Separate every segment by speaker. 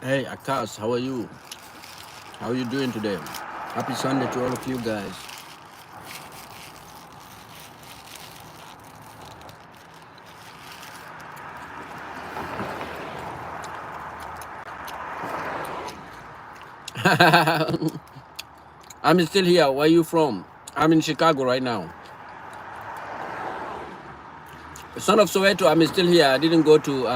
Speaker 1: Hey, Akas, how are you? How are you doing today? Happy Sunday to all of you guys. I'm still here. Where are you from? I'm in Chicago right now. Son of Soweto, I'm still here. I didn't go to,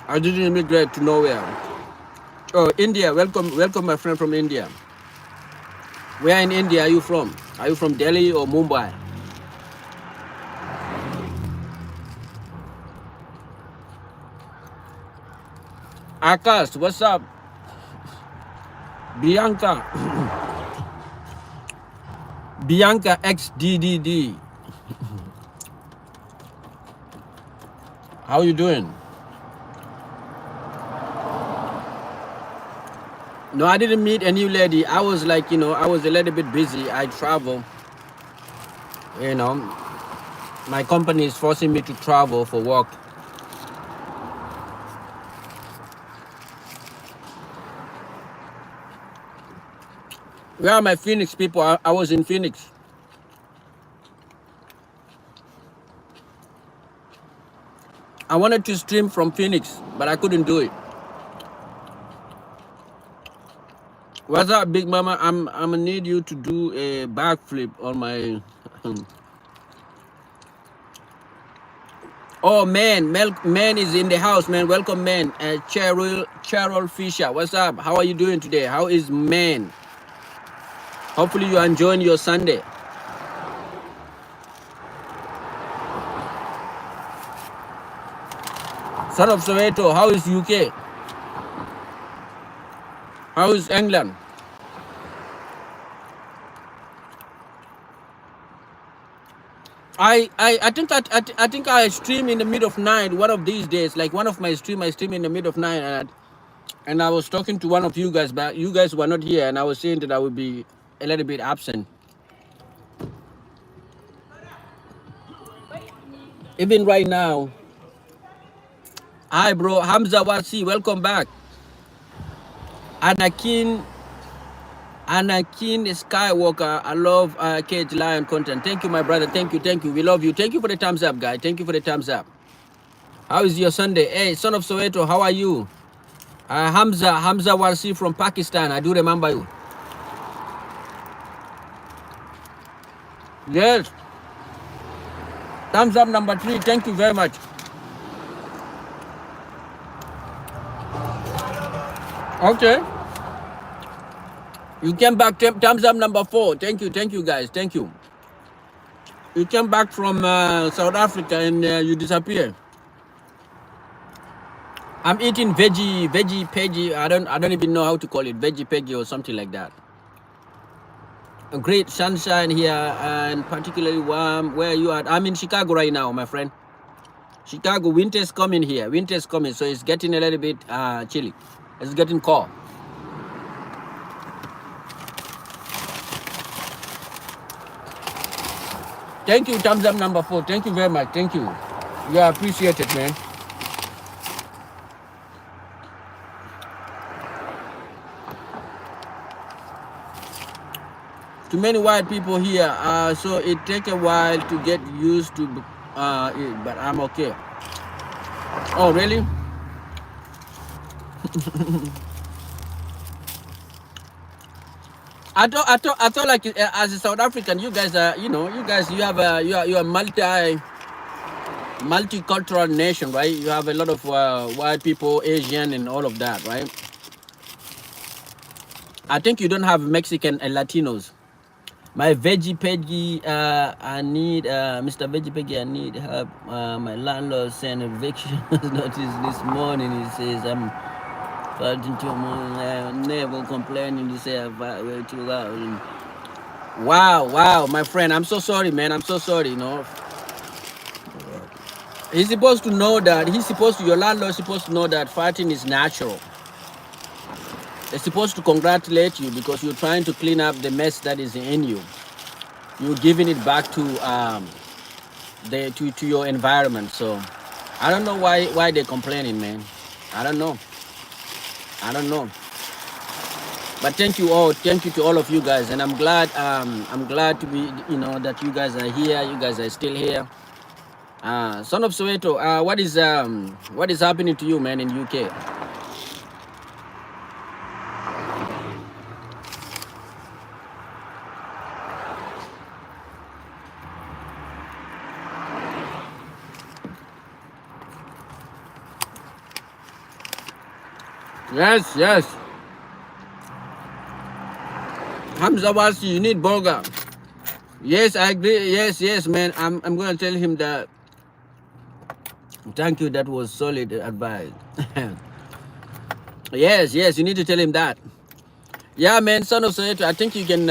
Speaker 1: I didn't immigrate to nowhere. Oh, India. Welcome, welcome, my friend from India. Where in India are you from? Are you from Delhi or Mumbai? Akas, what's up? Bianca. Bianca XDDD. How you doing? No, I didn't meet a new lady. I was like, I was a little bit busy. I travel, you know. My company is forcing me to travel for work. Where are my Phoenix people? I was in Phoenix. I wanted to stream from Phoenix, but I couldn't do it. What's up, Big Mama? I'm gonna need you to do a backflip on my. Oh man, man is in the house, man. Welcome, man. Cheryl Fisher. What's up? How are you doing today? How is man? Hopefully you are enjoying your Sunday. Son of Soweto, how is UK? How is England? I think I stream in the middle of night one of these days. Like one of my stream, I stream in the middle of night, and I was talking to one of you guys, but you guys were not here, and I was saying that I would be a little bit absent. Even right now. Hi, bro. Hamza Wasi, welcome back. Anakin Skywalker, I love Cage Lion content. Thank you, my brother. Thank you, thank you. We love you. Thank you for the thumbs up, guy. Thank you for the thumbs up. How is your Sunday? Hey, son of Soweto, how are you? Hamza Warsi from Pakistan. I do remember you. Yes. Thumbs up number 3. Thank you very much. Okay. You came back. Thumbs up number 4. Thank you guys. Thank you. You came back from South Africa and you disappeared. I'm eating veggie peggy. I don't even know how to call it, veggie peggy or something like that. A great sunshine here, and particularly warm. Where you at? I'm in Chicago right now, my friend. Chicago, winter's coming here. Winter's coming, so it's getting a little bit chilly. It's getting cold. Thank you, thumbs up number 4. Thank you very much. Thank you. Yeah, appreciate it, man. Too many white people here, so it takes a while to get used to it, but I'm okay. Oh, really? I thought like as a South African, you guys are, you have you are multicultural nation, right? You have a lot of white people, Asian, and all of that, right? I think you don't have Mexican and Latinos. My veggie peggy, I need Mr. Veggie Peggy. I need help. My landlord sent eviction notice this morning. He says I'm fighting too much. I'm never complaining. He say I'm way too loud. Wow, my friend. I'm so sorry, man. I'm so sorry. He's supposed to know that. Your landlord is supposed to know that fighting is natural. They're supposed to congratulate you because you're trying to clean up the mess that is in you. You're giving it back to to your environment. So I don't know why they're complaining, man. I don't know. I don't know. But thank you all. Thank you to all of you guys, and I'm glad. I'm glad to be. You know that you guys are here. You guys are still here. Son of Soweto. What is happening to you, man, in UK? Yes, yes. Hamza Wasi, you need burger. Yes, I agree. Yes, yes, man. I'm gonna tell him that. Thank you. That was solid advice. Yes, yes. You need to tell him that. Yeah, man. Son of Soweto, I think you can.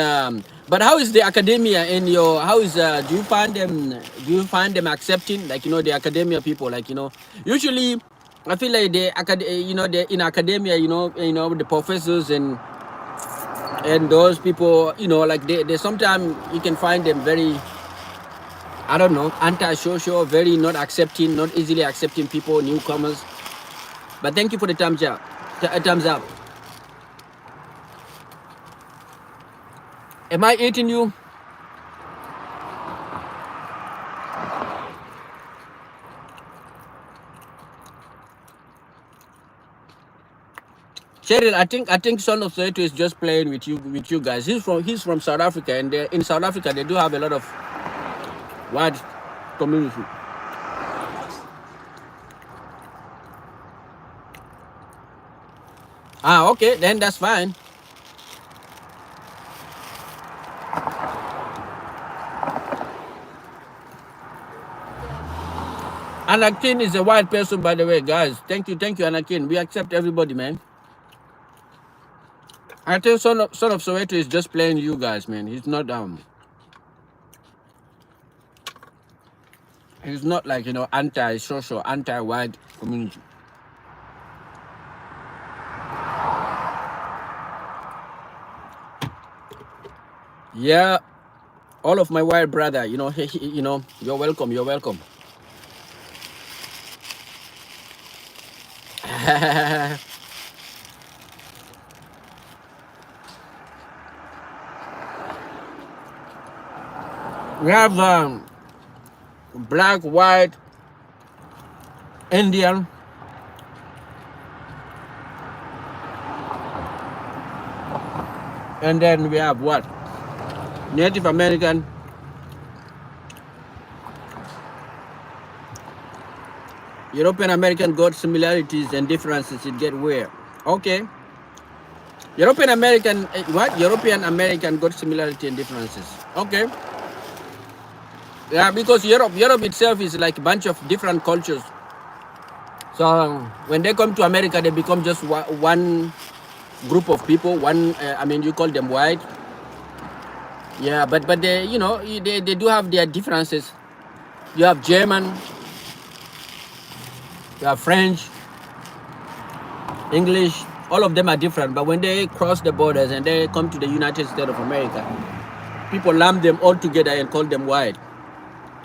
Speaker 1: But how is the academia in your? How is? Do you find them? Do you find them accepting? Like, you know, the academia people. Like, you know, usually, I feel like you know, the in academia, you know, the professors and those people, you know, like they sometimes you can find them very, I don't know, anti-social, very not accepting, not easily accepting people, newcomers. But thank you for the thumbs up. Thumbs up. Am I eating you? Cheryl, I think Son of Soweto is just playing with you guys. He's from South Africa, and in South Africa they do have a lot of white community. Okay, then that's fine. Anakin is a white person, by the way, guys. Thank you, Anakin. We accept everybody, man. I think Son of Soweto is just playing you guys, man. He's not he's not like, you know, anti-social, anti-white community. Yeah, all of my white brother, you know, you know, you're welcome. You're welcome. We have black, white, Indian, and then we have what? Native American. European American got similarities and differences. It get weird. Okay. European American, what? European American got similarity and differences. Okay. Yeah, because Europe itself is like a bunch of different cultures. So when they come to America, they become just one group of people. One, I mean, you call them white. Yeah, but they, you know, they do have their differences. You have German, you have French, English. All of them are different. But when they cross the borders and they come to the United States of America, people lump them all together and call them white,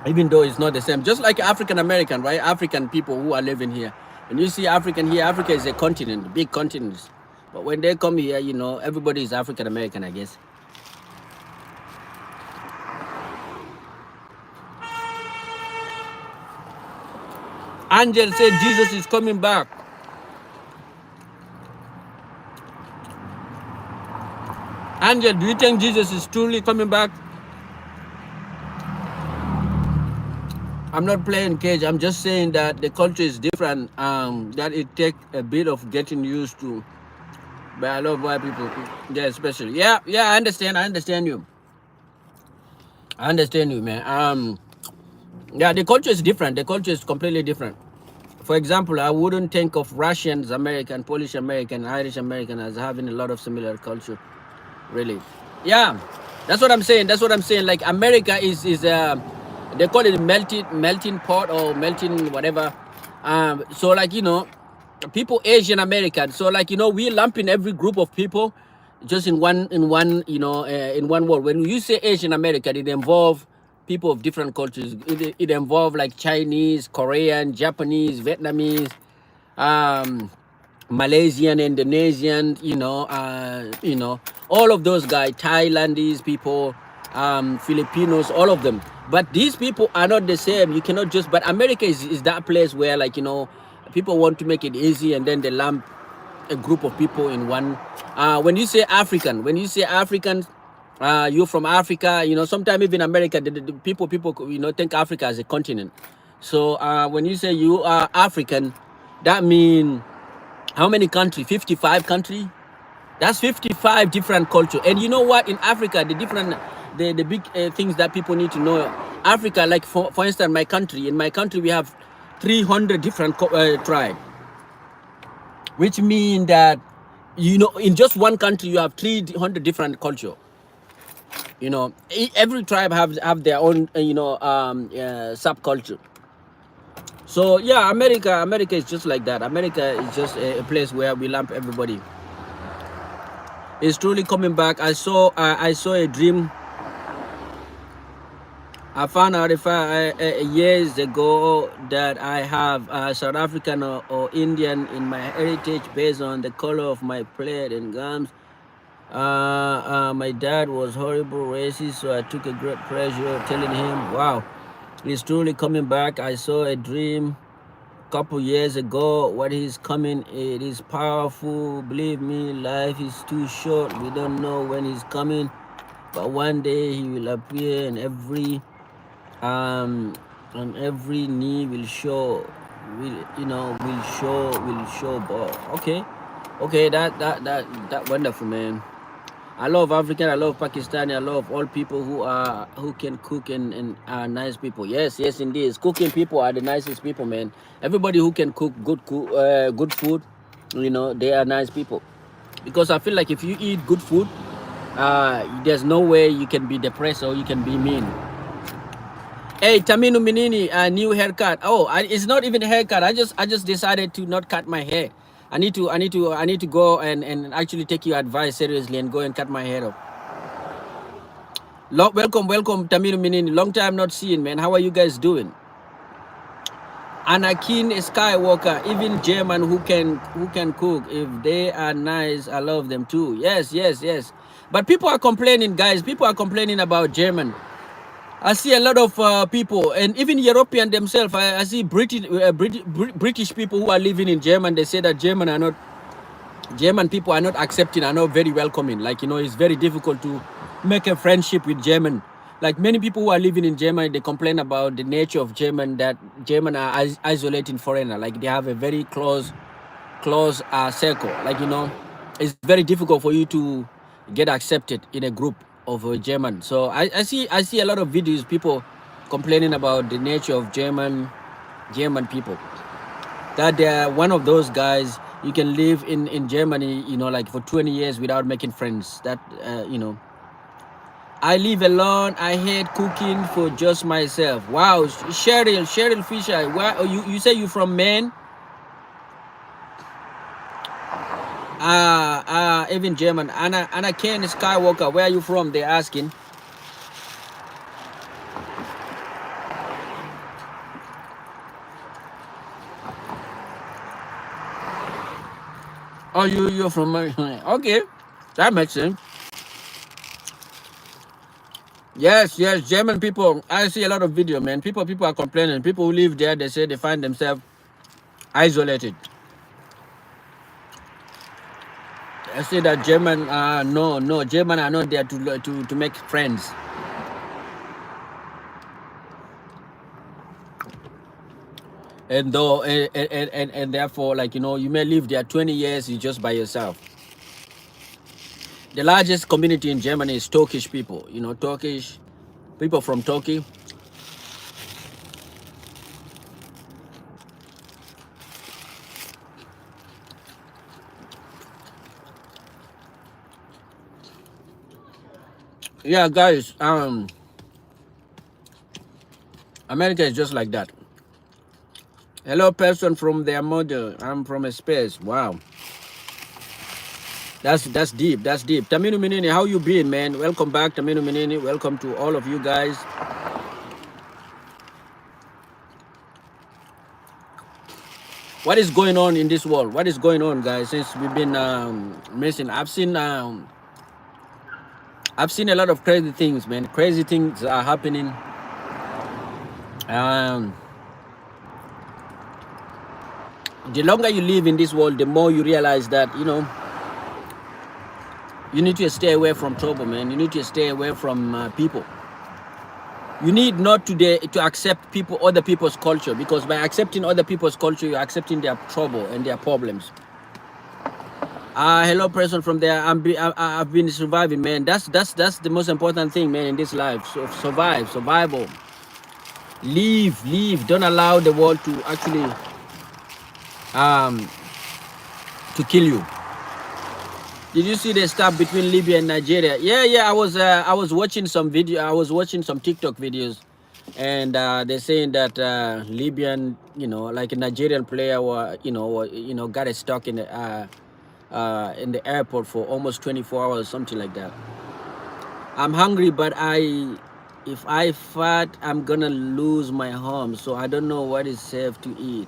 Speaker 1: even though it's not the same. Just like African American, right? African people who are living here. When you see African here, Africa is a continent, big continent. But when they come here, you know, everybody is African American, I guess. Angel said Jesus is coming back. Angel, do you think Jesus is truly coming back? I'm not playing cage. I'm just saying that the culture is different. That it takes a bit of getting used to by a lot of white people. Yeah, especially. Yeah, I understand. I understand you. I understand you, man. Yeah, the culture is different. The culture is completely different. For example, I wouldn't think of Russians, American, Polish American, Irish American as having a lot of similar culture. Really. Yeah, that's what I'm saying. That's what I'm saying. Like America is they call it melting pot or melting whatever. So like, you know, people Asian American. So like, you know, we lump in every group of people just in one you know, in one word. When you say Asian American, it involves people of different cultures. It involved like Chinese, Korean, Japanese, Vietnamese, Malaysian, Indonesian, all of those guys, Thailandese people, Filipinos, all of them. But these people are not the same. You cannot just, but America is that place where, like, people want to make it easy, and then they lump a group of people in one. When you say African, you're from Africa, sometimes even America, the people, think Africa as a continent. So when you say you are African, that means how many countries? 55 countries? That's 55 different culture. And you know what? In Africa, the big things that people need to know. Africa, like for instance, in my country, we have 300 different tribes, which means that, in just one country, you have 300 different culture. Every tribe have their own, subculture. So yeah, America is just like that. America is just a place where we lump everybody. It's truly coming back. I saw a dream. I found out years ago that I have South African or Indian in my heritage based on the color of my plate and gums. My dad was horrible racist, so I took a great pleasure telling him, wow, he's truly coming back. I saw a dream couple years ago. What is coming, it is powerful. Believe me, life is too short. We don't know when he's coming, but one day he will appear, and every knee will show, will show ball. Okay, that wonderful, man. I love African, I love Pakistani, I love all people who can cook and are nice people. Yes, indeed. Cooking people are the nicest people, man. Everybody who can cook good food, they are nice people. Because I feel like if you eat good food, there's no way you can be depressed or you can be mean. Hey, Taminu Minini, a new haircut. Oh, it's not even a haircut. I just decided to not cut my hair. I need to go and actually take your advice seriously and go and cut my hair off. Welcome, Taminu Minini. Long time not seen, man. How are you guys doing? Anakin Skywalker, even German who can cook. If they are nice, I love them too. Yes. But people are complaining, guys. People are complaining about German. I see a lot of people, and even European themselves. I see British people who are living in Germany. They say that German people are not accepting, are not very welcoming. Like, it's very difficult to make a friendship with German. Like, many people who are living in Germany, they complain about the nature of German, that German are isolating foreigner. Like, they have a very close circle. Like, it's very difficult for you to get accepted in a group of German. So I see a lot of videos, people complaining about the nature of German people, that they're one of those guys. You can live in Germany, like for 20 years without making friends. That I live alone. I hate cooking for just myself. Wow, Cheryl Fisher. Why you say you from Maine? Even German. Anna Ken Skywalker, where are you from? They're asking. Oh, you're from okay, that makes sense. Yes, German people. I see a lot of video, man. People are complaining. People who live there, they say they find themselves isolated. I say that German, no, German are not there to make friends. And therefore, like, you may live there 20 years, you just by yourself. The largest community in Germany is Turkish people. Turkish people from Turkey. Yeah, guys, America is just like that. Hello, person from their mother. I'm from a space. Wow. That's deep. Taminu Minini, how you been, man? Welcome back, Taminu Minini. Welcome to all of you guys. what is going on in this world? What is going on, guys? Since we've been missing, I've seen a lot of crazy things, man. Crazy things are happening. The longer you live in this world, the more you realize that, you know, you need to stay away from trouble, man. You need to stay away from people. You need not to accept other people's culture, because by accepting other people's culture, you're accepting their trouble and their problems. Hello, person from there. I've been surviving, man. That's the most important thing, man, in this life. So survival. Leave. Don't allow the world to actually to kill you. Did you see the stuff between Libya and Nigeria? Yeah. I was watching some video. I was watching some TikTok videos, and they're saying that Libyan, you know, like a Nigerian player, got stuck in the airport for almost 24 hours, something like that. I'm hungry, but if I fart, I'm gonna lose my home, so I don't know what is safe to eat.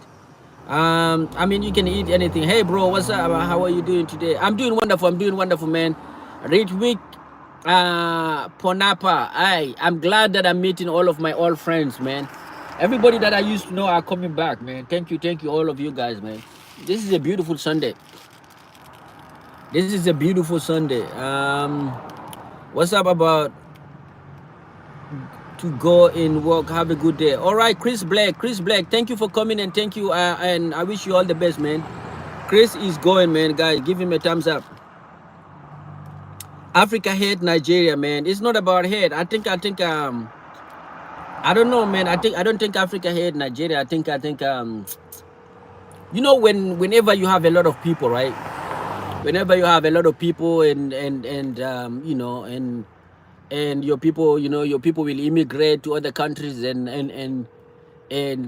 Speaker 1: I mean, you can eat anything. Hey, bro, what's up? How are you doing today? I'm doing wonderful, man. Ritwik Ponapa. I'm glad that I'm meeting all of my old friends, man. Everybody that I used to know are coming back, man. Thank you, all of you guys, man. This is a beautiful Sunday. What's up about to go and work? Have a good day. All right, Chris Black, thank you for coming, and thank you, and I wish you all the best, man. Chris is going, man. Guys, give him a thumbs up. Africa hate Nigeria, man. It's not about hate. I think I don't know, man. I don't think Africa hate Nigeria. I think you know, whenever you have a lot of people, right? Whenever you have a lot of people and you know, and your people, you know, your people will immigrate to other countries, and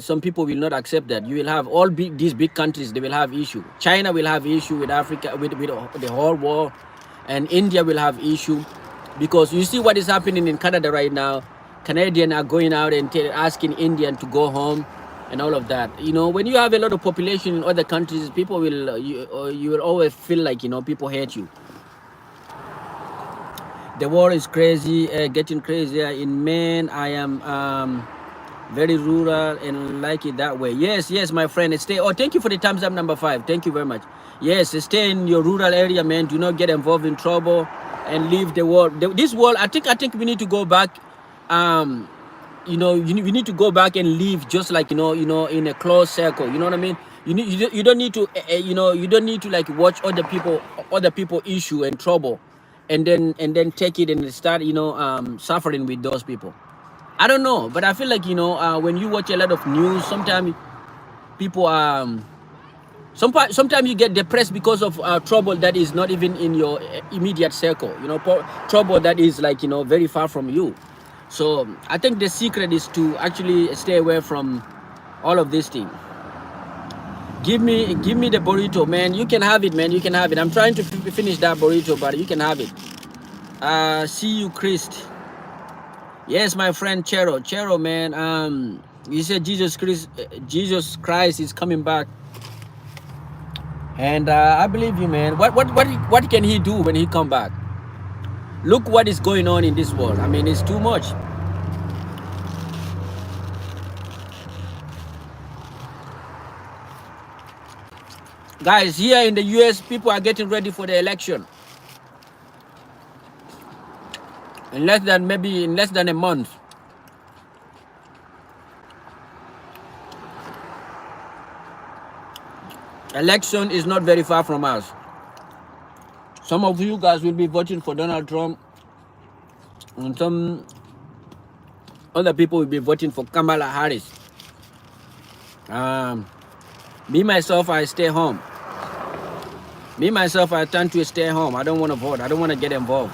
Speaker 1: some people will not accept that. You will have all these big countries, they will have issue. China will have issue with Africa, with the whole war, and India will have issue, because you see what is happening in Canada right now. Canadians are going out and asking Indian to go home and all of that. You know, when you have a lot of population in other countries, people will you will always feel like, you know, people hate you. The war is crazy, getting crazier. In Maine, I am very rural and like it that way. Yes, my friend. Stay. Oh, thank you for the thumbs up, number 5. Thank you very much. Yes, stay in your rural area, man. Do not get involved in trouble and leave the world. This world, I think we need to go back. You know, we need to go back and live just like, you know, in a closed circle. You know what I mean? You don't need to, you know, you don't need to like watch other people issue and trouble, and then take it and start, you know, suffering with those people. I don't know, but I feel like, you know, when you watch a lot of news, sometimes people sometimes you get depressed because of trouble that is not even in your immediate circle. You know, trouble that is like, you know, very far from you. So I think the secret is to actually stay away from all of these things. Give me the burrito, man. You can have it, man. You can have it. I'm trying to finish that burrito, but you can have it. See you, Christ. Yes, my friend Chero, man. You said Jesus Christ is coming back, and I believe you, man. What can he do when he come back? Look what is going on in this world. I mean, it's too much. Guys, here in the US, people are getting ready for the election. In less than a month. Election is not very far from us. Some of you guys will be voting for Donald Trump, and some other people will be voting for Kamala Harris. Me myself, I stay home. Me myself, I tend to stay home. I don't want to vote. I don't want to get involved.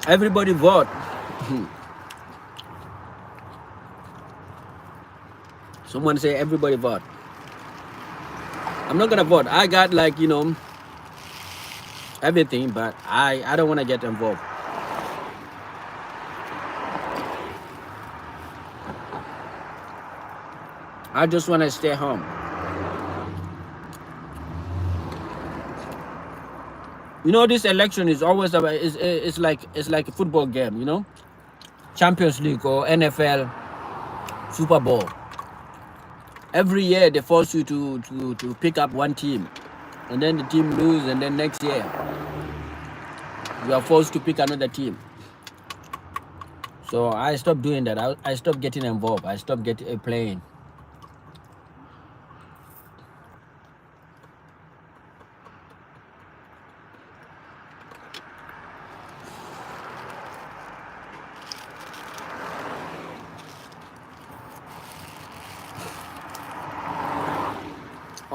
Speaker 1: Everybody vote. Someone say everybody vote. I'm not gonna vote. I got like, you know, everything, but I don't want to get involved. I just want to stay home. You know, this election is always about it's like a football game. You know, Champions League or NFL, Super Bowl. Every year they force you to pick up one team, and then the team lose, and then next year you are forced to pick another team. So I stopped doing that. I stopped getting involved. I stopped playing.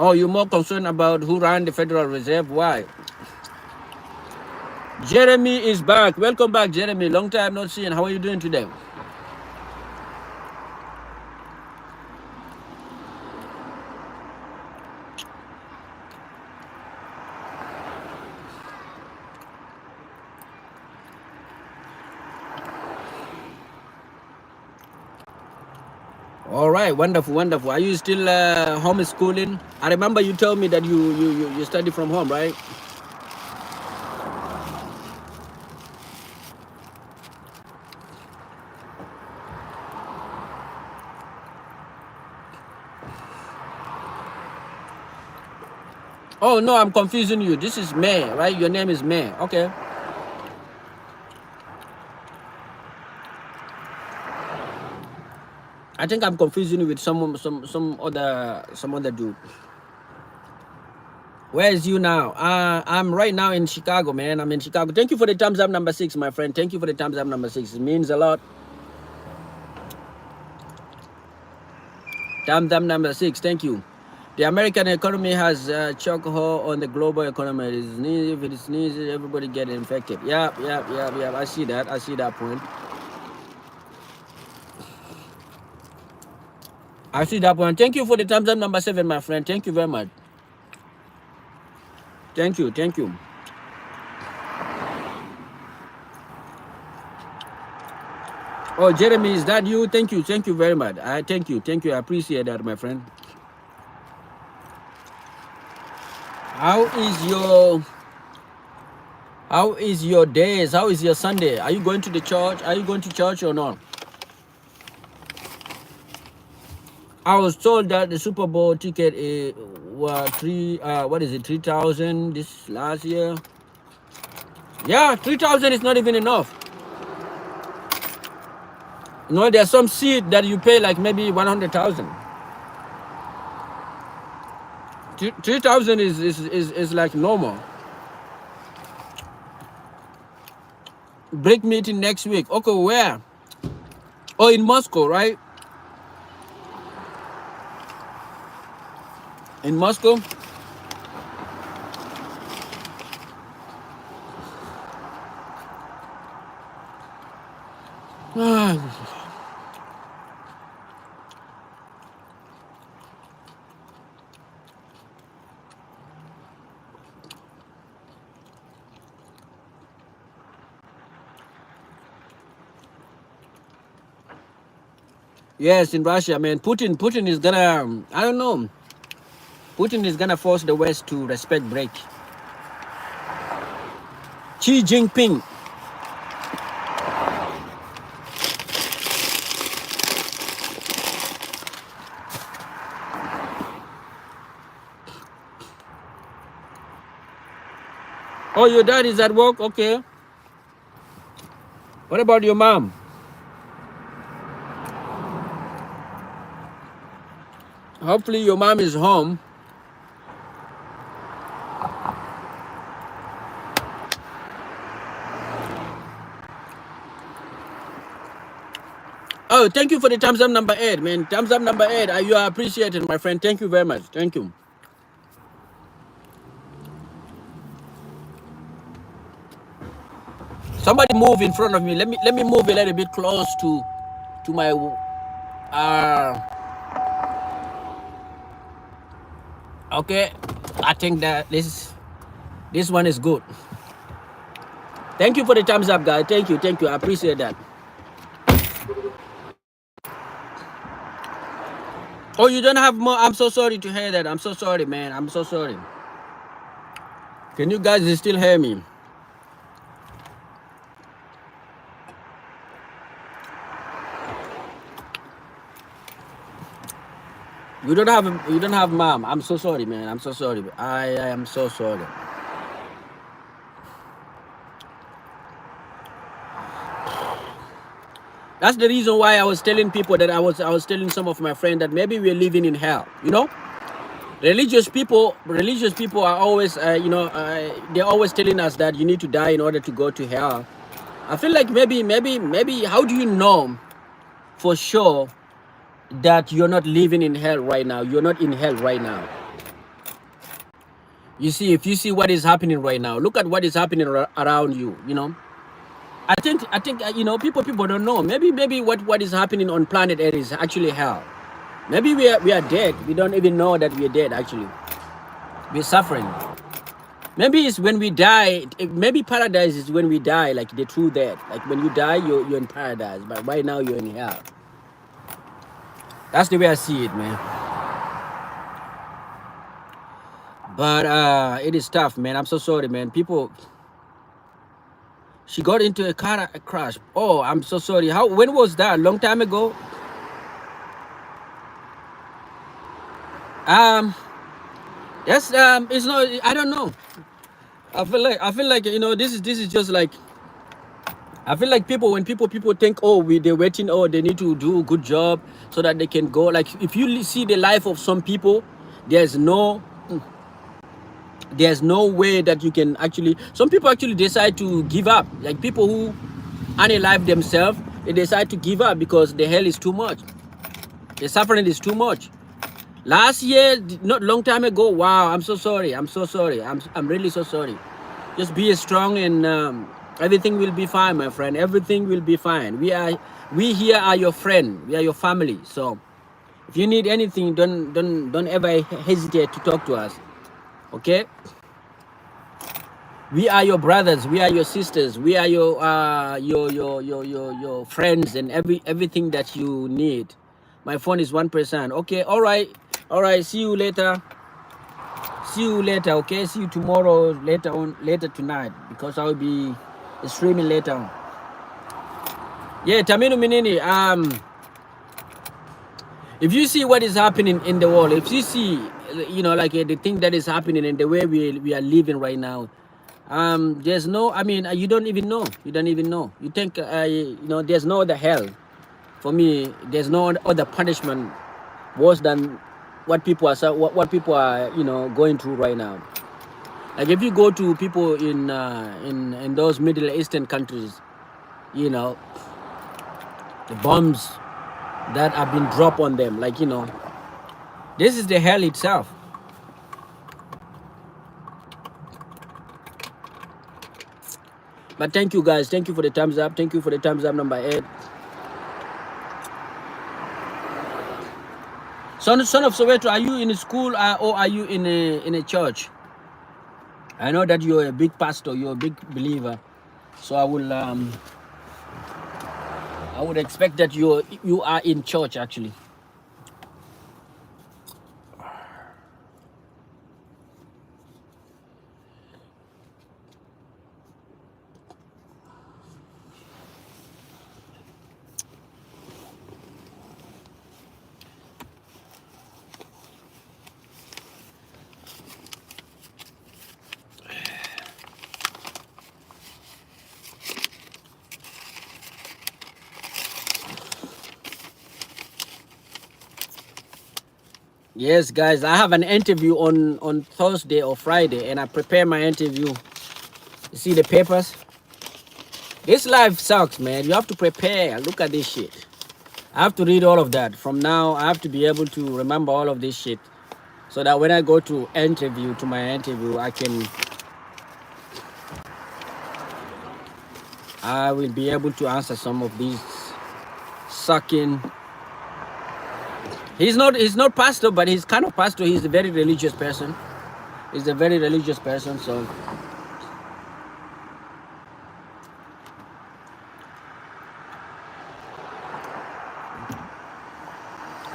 Speaker 1: Oh, you're more concerned about who ran the Federal Reserve? Why? Jeremy is back. Welcome back, Jeremy. Long time not seen. How are you doing today? All right, wonderful, wonderful. Are you still homeschooling? I remember you told me that you study from home, right? Oh no, I'm confusing you. This is May, right? Your name is May. Okay. I think I'm confusing you with some other dude. Where is you now? I'm right now in Chicago, man. I'm in Chicago. Thank you for the thumbs up number 6, my friend. Thank you for the thumbs up number 6. It means a lot. Thumbs up number 6. Thank you. The American economy has chokehold on the global economy. It is sneezing. If it is sneezing, everybody get infected. Yeah. I see that. I see that point. I see that point. Thank you for the thumbs up number 7, my friend. Thank you very much. Thank you. Thank you. Oh, Jeremy, is that you? Thank you. Thank you very much. Thank you. Thank you. I appreciate that, my friend. How is your days? How is your Sunday? Are you going to the church? Are you going to church or not? I was told that the Super Bowl ticket was 3,000 this last year. Yeah, 3,000 is not even enough. You know, there's some seat that you pay like maybe 100,000. 3,000 is like normal. Break meeting next week. Okay, where? Oh, in Moscow, right? In Moscow? Yes, in Russia, man. Putin is gonna, I don't know. Putin is gonna force the West to respect break. Xi Jinping. Oh, your dad is at work? Okay. What about your mom? Hopefully your mom is home. Oh, thank you for the thumbs up number 8, man. Thumbs up number 8. You are appreciated, my friend. Thank you very much. Thank you. Somebody move in front of me. Let me move a little bit close to my Okay, I think that this one is good. Thank you for the thumbs up, guys. Thank you. I appreciate that. Oh, you don't have more? I'm so sorry to hear that. I'm so sorry, man. I'm so sorry. Can you guys still hear me? You don't have mom. I'm so sorry, man. I'm so sorry. I am so sorry. That's the reason why I was telling people that I was telling some of my friends that maybe we're living in hell. You know, religious people are always they're always telling us that you need to die in order to go to hell. I feel like maybe how do you know for sure that you're not living in hell right now? You're not in hell right now. You see, if you see what is happening right now, look at what is happening around you. You know, I think people don't know. Maybe what is happening on planet Earth is actually hell. Maybe we are dead. We don't even know that we are dead. Actually, we're suffering. Maybe it's when we die. Maybe paradise is when we die, like the true death. Like when you die, you're in paradise. But right now, you're in hell. That's the way I see it, man. But it is tough, man. I'm so sorry, man. People. She got into a car crash. Oh, I'm so sorry. When was that? Long time ago? It's not. I don't know. I feel like this is just like. I feel like when people think, oh, they're waiting, oh, they need to do a good job so that they can go. Like if you see the life of some people, there's no way that you can actually. Some people actually decide to give up. Like people who unalive themselves, they decide to give up because the hell is too much. The suffering is too much. Last year, not long time ago. Wow, I'm so sorry. I'm really so sorry. Just be strong and everything will be fine, my friend. Everything will be fine. We here are your friend. We are your family. So if you need anything, don't ever hesitate to talk to us. Okay? We are your brothers. We are your sisters. We are your friends and everything that you need. My phone is 1%. Okay, all right. See you later. Okay, see you tomorrow later tonight, because I will be streaming later on. Yeah, Tamino Minini, if you see what is happening in the world, if you see like the thing that is happening and the way we are living right now, there's no, you don't even know. You think there's no other hell. For me, there's no other punishment worse than what people are going through right now. Like if you go to people in those Middle Eastern countries, the bombs that have been dropped on them, like this is the hell itself. But thank you guys, thank you for the thumbs up, thank you for the thumbs up number 8. Son of Soweto, are you in a school or are you in a church? I know that you're a big pastor, you're a big believer, so I would expect that you are in church actually. Yes, guys, I have an interview on Thursday or Friday, and I prepare my interview. You see the papers? This life sucks, man. You have to prepare. Look at this shit. I have to read all of that. From now, I have to be able to remember all of this shit, so that when I go to my interview, I will be able to answer some of these sucking He's not pastor, but he's kind of pastor. He's a very religious person. He's a very religious person. So,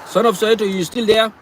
Speaker 1: son of Soweto, you still there?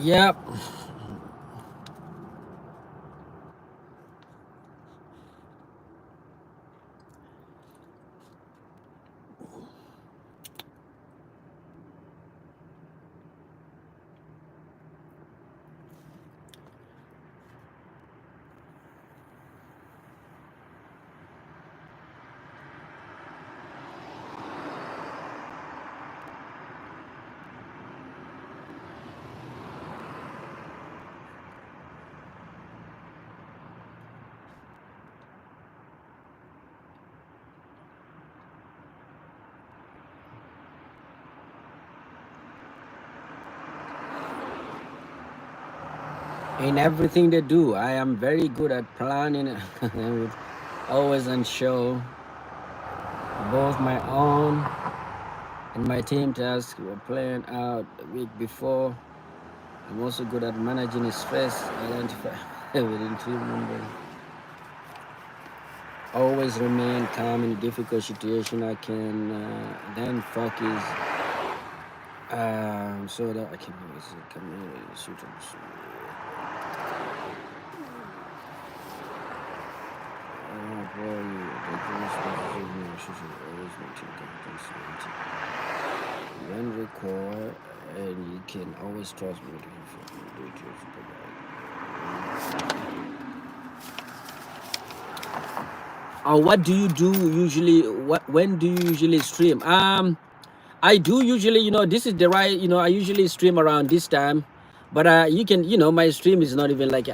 Speaker 1: Yep. In everything they do, I am very good at planning and always ensure both my own and my team tasks were planned out the week before. I'm also good at managing stress, identify within team members. Always remain calm in difficult situation. I can then focus so that I can when required, and you can always trust me. What do you do usually? When do you usually stream? I do usually, this is the right, I usually stream around this time, but you can, my stream is not even like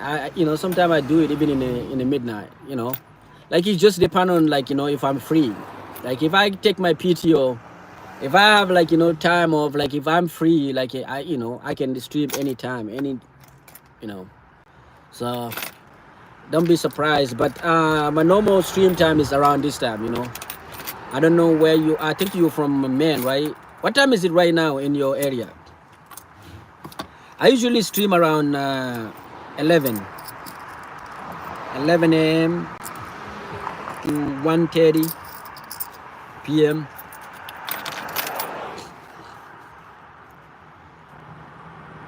Speaker 1: sometimes I do it even in the midnight, like it just depends on like if I'm free, like if I take my PTO, if I have like time off, like if I'm free, like I can stream anytime, so don't be surprised. But my normal stream time is around this time, I don't know where you are. I think you're from Maine, right? What time is it right now in your area? I usually stream around 11 a.m. to 1:30 p.m.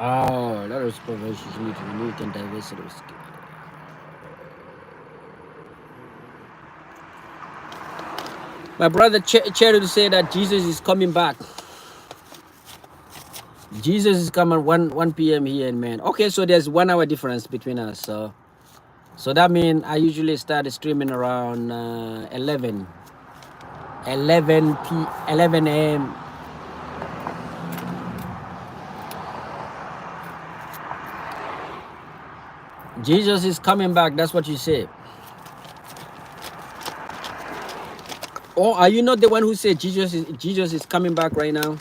Speaker 1: Oh, that was professional unique and diversity. My brother Cherry to say that Jesus is coming back. Jesus is coming 1 p.m. here in Maine. Okay, so there's 1 hour difference between us. So that means I usually start streaming around 11 a.m. Jesus is coming back. That's what you say. Oh, are you not the one who said Jesus is coming back right now?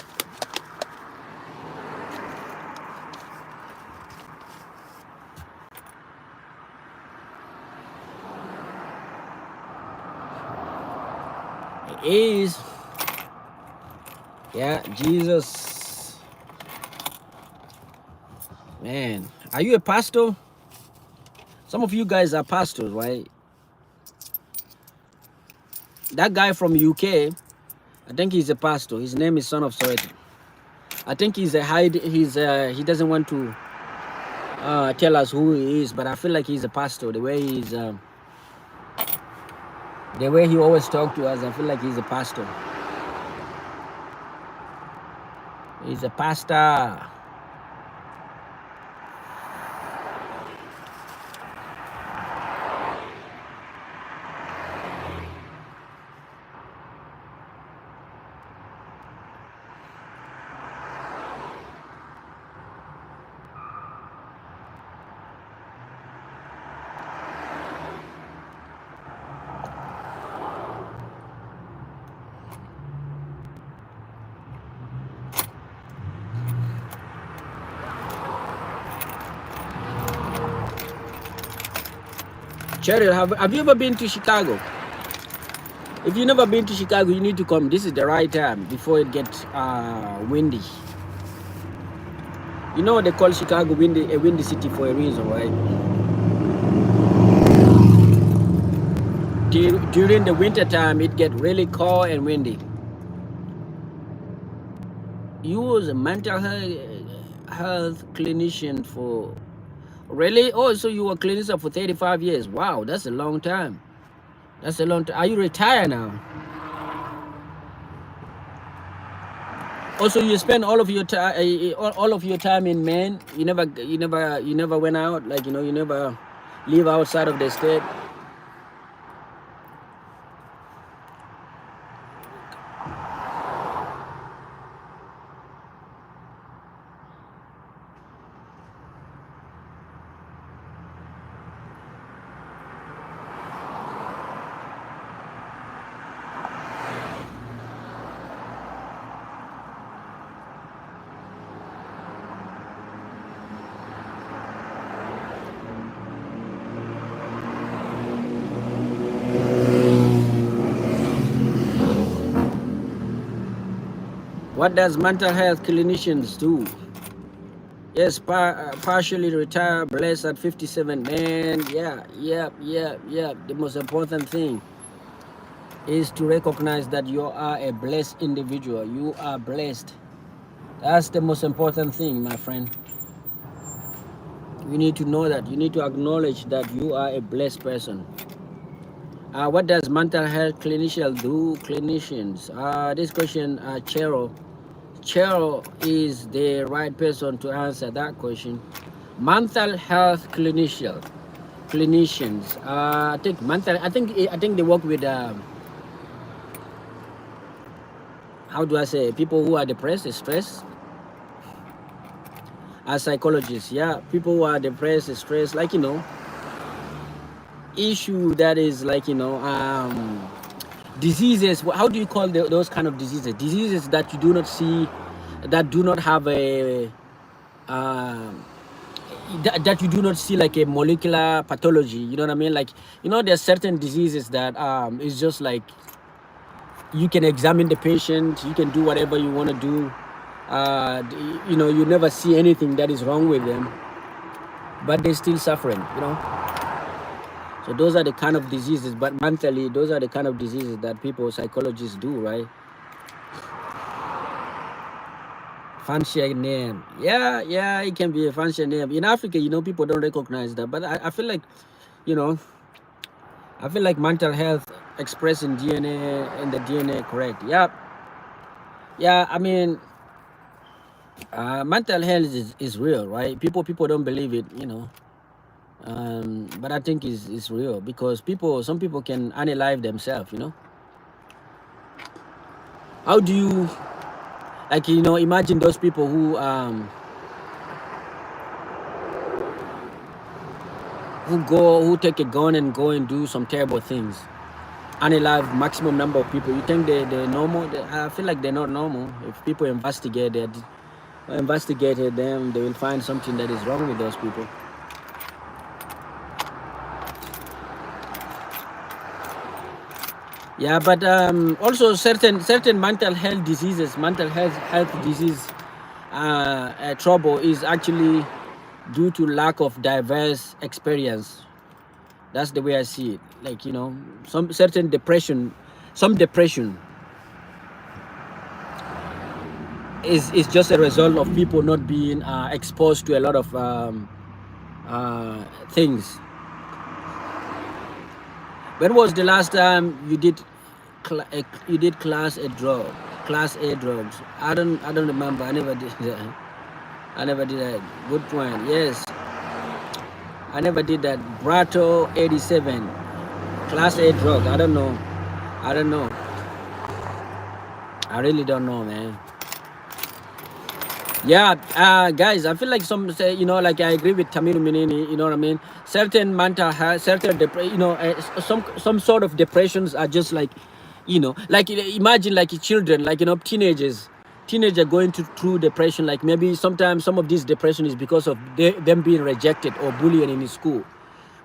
Speaker 1: It is. Yeah, Jesus. Man, are you a pastor? Some of you guys are pastors, right? That guy from UK, I think he's a pastor. His name is Son of Soweto. I think he's he doesn't want to tell us who he is, but I feel like he's a pastor. The way he always talk to us, I feel like he's a pastor. He's a pastor. Cheryl, have you ever been to Chicago? If you've never been to Chicago, you need to come. This is the right time before it gets windy. You know they call Chicago a windy city for a reason, right? During the winter time, it gets really cold and windy. You was a mental health clinician for really? Oh, so you were a clinician for 35 years. Wow, that's a long time. That's a long time. Are you retired now? Also, you spend all of your time, all of your time in Maine. You never went out. Like you never live outside of the state. What does mental health clinicians do? Yes, partially retired, blessed at 57. Man, yeah. The most important thing is to recognize that you are a blessed individual. You are blessed. That's the most important thing, my friend. You need to know that. You need to acknowledge that you are a blessed person. What does mental health clinicians do? Clinicians. This question, Cheryl is the right person to answer that question. Mental health clinicians. I think they work with how do I say, people who are depressed, stressed. As psychologists, yeah, people who are depressed, stressed, like issue that is like diseases. How do you call those kind of diseases? Diseases that you do not see, that do not have a that you do not see like a molecular pathology. You know what I mean? Like there's certain diseases that it's just like you can examine the patient, you can do whatever you want to do. You never see anything that is wrong with them, but they're still suffering. So those are the kind of diseases, but mentally, those are the kind of diseases that psychologists do, right? Fancy name. Yeah, it can be a fancy name. In Africa, people don't recognize that, but I feel like, I feel like mental health expressed in DNA, correct. Yeah, I mean, Mental health is real, right? People don't believe it, but I think is real because some people can unalive themselves. How do you, like, imagine those people who take a gun and go and do some terrible things, unalive maximum number of people. You think they're normal? I feel like they're not normal. If people investigated them, they will find something that is wrong with those people. Yeah, but also certain mental health diseases, mental health disease trouble is actually due to lack of diverse experience. That's the way I see it. Like, some certain depression, some depression is just a result of people not being exposed to a lot of things. When was the last time you did class A drugs? I don't remember. I never did that. I never did that. Good point. Yes, I never did that. Brato 87, class A drugs. I don't know. I don't know. I really don't know, man. Yeah, guys, I feel like some say, like I agree with Tamiru Minini, you know what I mean? Certain mental health, some sort of depressions are just like, like imagine like children, like, teenager going through depression. Like maybe sometimes some of this depression is because of them being rejected or bullied in school.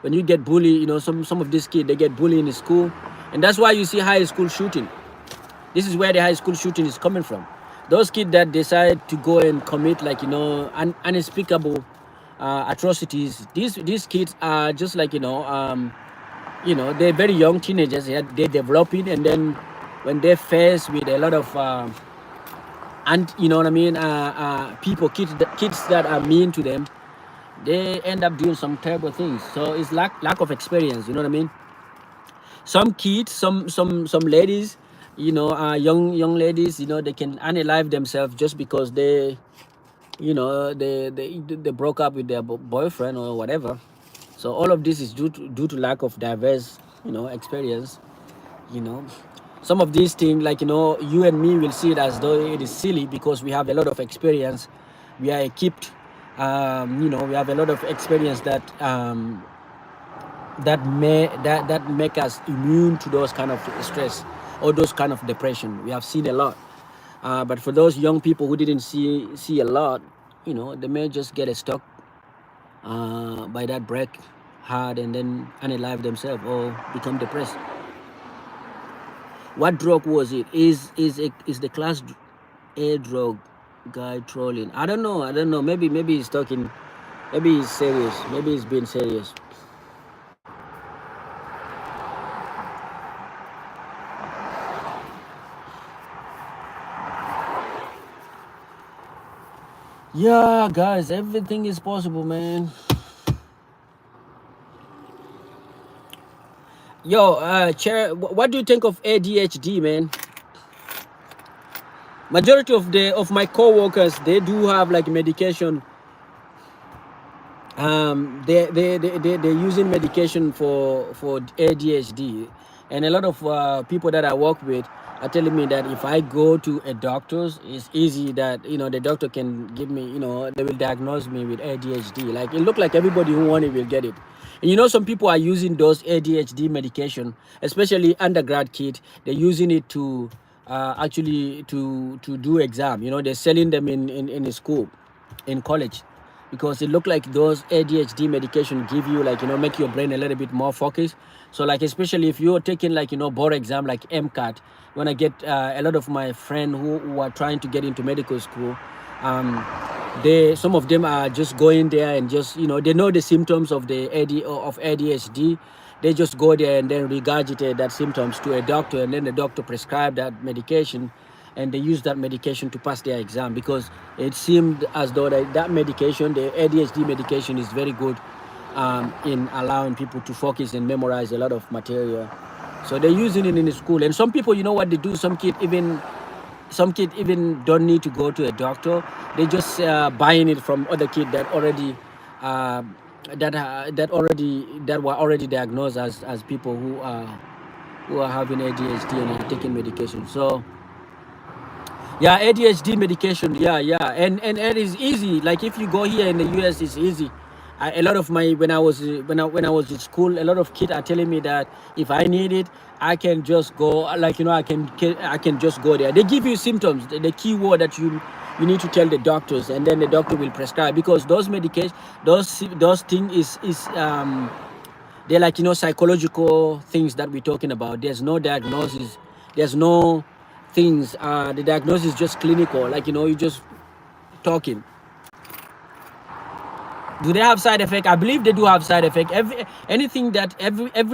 Speaker 1: When you get bullied, some of these kids, they get bullied in school. And that's why you see high school shooting. This is where the high school shooting is coming from. Those kids that decide to go and commit, like, unspeakable atrocities. These kids are just like, they're very young teenagers. They're developing, and then when they're faced with a lot of and you know what I mean, kids that are mean to them, they end up doing some terrible things. So it's lack of experience. You know what I mean? Some kids, some ladies, young ladies, they can unalive themselves just because they broke up with their boyfriend or whatever. So all of this is due to lack of diverse experience. Some of these things, like, you and me will see it as though it is silly because we have a lot of experience. We are equipped. We have a lot of experience that make us immune to those kind of stress or those kind of depression. We have seen a lot, but for those young people who didn't see a lot, they may just get stuck by that break hard and then unalive themselves or become depressed. What drug was it? Is the class A drug guy trolling? I don't know. Maybe he's talking. Maybe he's serious. Maybe he's being serious. Yeah, guys, everything is possible, man. Yo, Chair, what do you think of ADHD, man? Majority of my co-workers, they do have like medication. They're using medication for ADHD, and a lot of people that I work with are telling me that if I go to a doctor's, it's easy that the doctor can give me, they will diagnose me with ADHD. Like, it look like everybody who want it will get it. And some people are using those ADHD medication, especially undergrad kids. They're using it to actually to do exam. They're selling them in school, in college, because it look like those ADHD medication give you, like, make your brain a little bit more focused. So, like, especially if you're taking, like, board exam like MCAT, when I get a lot of my friends who are trying to get into medical school, some of them are just going there and just, they know the symptoms of the ADHD. They just go there and then regurgitate that symptoms to a doctor, and then the doctor prescribe that medication, and they use that medication to pass their exam, because it seemed as though that medication, the ADHD medication, is very good in allowing people to focus and memorize a lot of material. So they're using it in the school. And some people, what they do, some kids even some kids even don't need to go to a doctor. They just buying it from other kids that already uh, that were already diagnosed as people who are having ADHD and are taking medication. So yeah, ADHD medication. Yeah, and it is easy. Like if you go here in the US, it's easy. A lot of my when I was in school, a lot of kids are telling me that if I need it, I can just go. Like I can just go there. They give you symptoms, the key word that you need to tell the doctors, and then the doctor will prescribe, because those medication, those thing is they're like psychological things that we're talking about. There's no diagnosis. There's no things. The diagnosis is just clinical. Like you're just talking. Do they have side effect? I believe they do have side effect. Every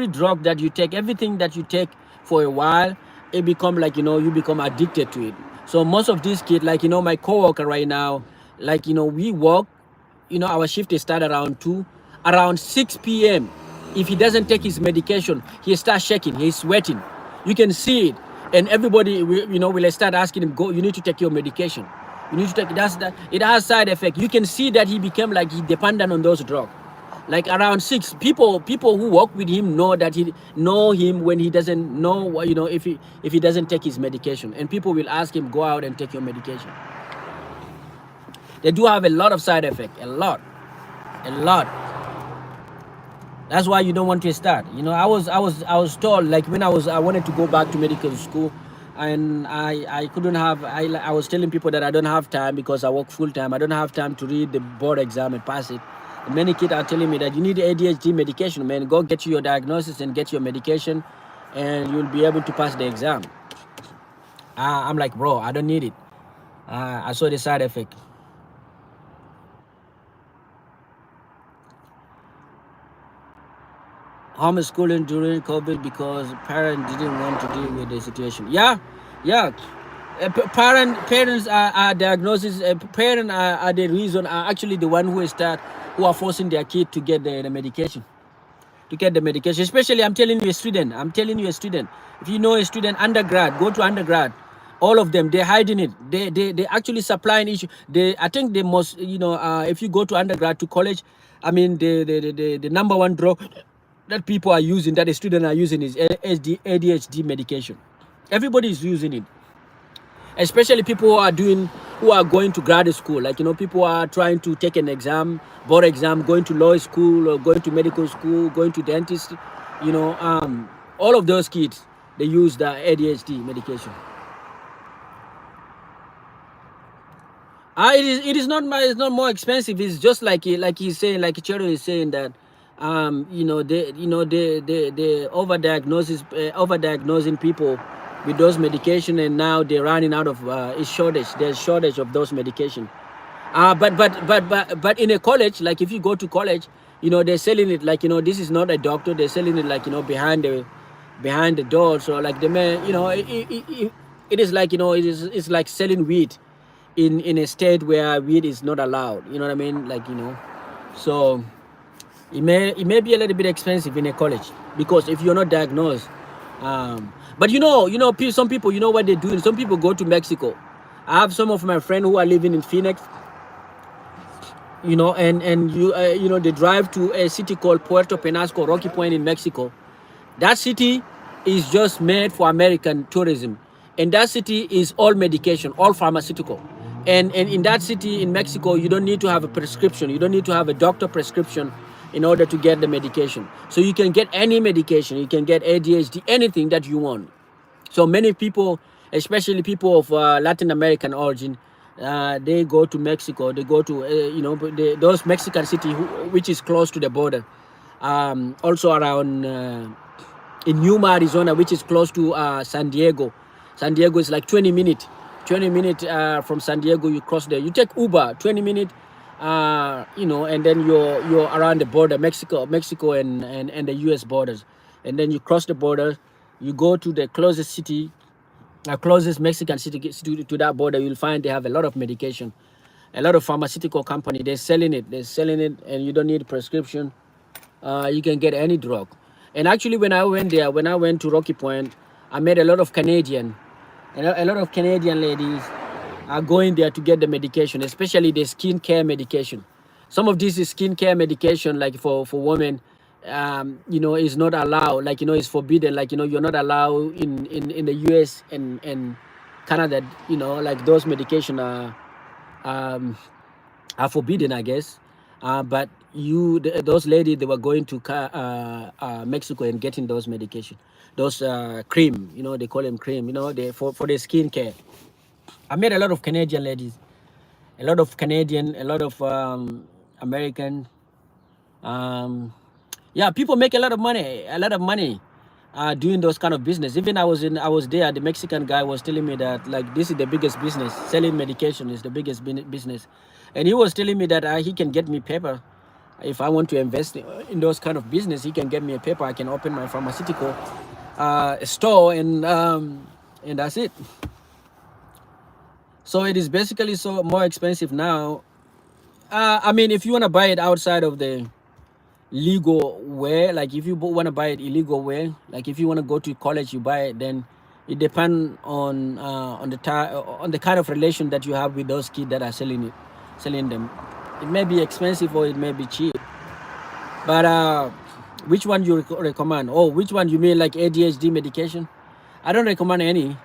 Speaker 1: drug that you take, everything that you take for a while, it become like you become addicted to it. So most of these kids, like my coworker right now, like we work, our shift is start around 2, around 6 p.m. If he doesn't take his medication, he starts shaking, he's sweating. You can see it, and everybody will start asking him, go, you need to take your medication. You need to take that. It has side effect. You can see that he became like he dependent on those drugs. Like around 6 people who work with him know that he know him when he doesn't know, if he doesn't take his medication, and people will ask him, go out and take your medication. They do have a lot of side effect, a lot. That's why you don't want to start. I was told, like when I wanted to go back to medical school, and I couldn't have. I was telling people that I don't have time because I work full time. I don't have time to read the board exam and pass it. And many kids are telling me that you need ADHD medication, man. Go get your diagnosis and get your medication, and you'll be able to pass the exam. I'm like, bro, I don't need it. I saw the side effect. Homeschooling during COVID because parents didn't want to deal with the situation. Yeah. Parents are diagnosis. Parents are the reason. Are actually the one who are forcing their kid to get the medication. To get the medication, especially I'm telling you a student. If you know a student, undergrad, go to undergrad. All of them, they're hiding it. They actually supplying issue. I think they must, if you go to undergrad to college, I mean the number one drug that people are using, that the students are using, is ADHD medication. Everybody is using it, especially people who are going to graduate school. Like people are trying to take an exam, board exam, going to law school or going to medical school, going to dentist. All of those kids, they use the ADHD medication. It's not more expensive. It's just like he's saying, like Chero is saying that they overdiagnosing people with those medication, and now they're running out of shortage. There's shortage of those medication. But in a college, like if you go to college, they're selling it like this is not a doctor. They're selling it like behind the door. So like the man, it is like it's like selling weed in a state where weed is not allowed. You know what I mean? Like so it may be a little bit expensive in a college, because if you're not diagnosed. But some people, what they're doing. Some people go to Mexico. I have some of my friends who are living in Phoenix. And they drive to a city called Puerto Penasco, Rocky Point in Mexico. That city is just made for American tourism, and that city is all medication, all pharmaceutical. And in that city in Mexico, you don't need to have a prescription. You don't need to have a doctor prescription in order to get the medication. So you can get any medication. You can get ADHD, anything that you want. So many people, especially people of Latin American origin, they go to Mexico. They go to those Mexican city which is close to the border. Also around in Yuma, Arizona, which is close to San Diego. San Diego is like 20 minutes. 20 minutes from San Diego, you cross there. You take Uber, 20 minutes, and then you're around the border, Mexico and the U.S. borders. And then you cross the border, you go to the closest city, closest Mexican city to that border. You'll find they have a lot of medication, a lot of pharmaceutical company. They're selling it, and you don't need a prescription. You can get any drug. And actually, when I went to Rocky Point, I met a lot of Canadian A lot of Canadian ladies are going there to get the medication, especially the skincare medication. Some of this is skincare medication, like for women, you know, is not allowed. Like, you know, it's forbidden. Like, you know, you're not allowed in the US and Canada. You know, like those medication um, are forbidden, I guess. But those ladies, they were going to Mexico and getting those medication, those cream. You know, they call them cream. You know, they for the skin care. I met a lot of Canadian ladies, a lot of Canadian, a lot of American. Um, yeah, people make a lot of money doing those kind of business. Even I was there. The Mexican guy was telling me that like this is the biggest business. Selling medication is the biggest business, and he was telling me that he can get me paper if I want to invest in those kind of business. He can get me a paper. I can open my pharmaceutical store and that's it. So it is basically so more expensive now. I mean, if you want to buy it outside of the legal way, like if you want to buy it illegal way, like if you want to go to college, you buy it, then it depends on the kind of relation that you have with those kids that are selling them. It may be expensive or it may be cheap. But which one you recommend? Oh, which one you mean, like ADHD medication? I don't recommend any.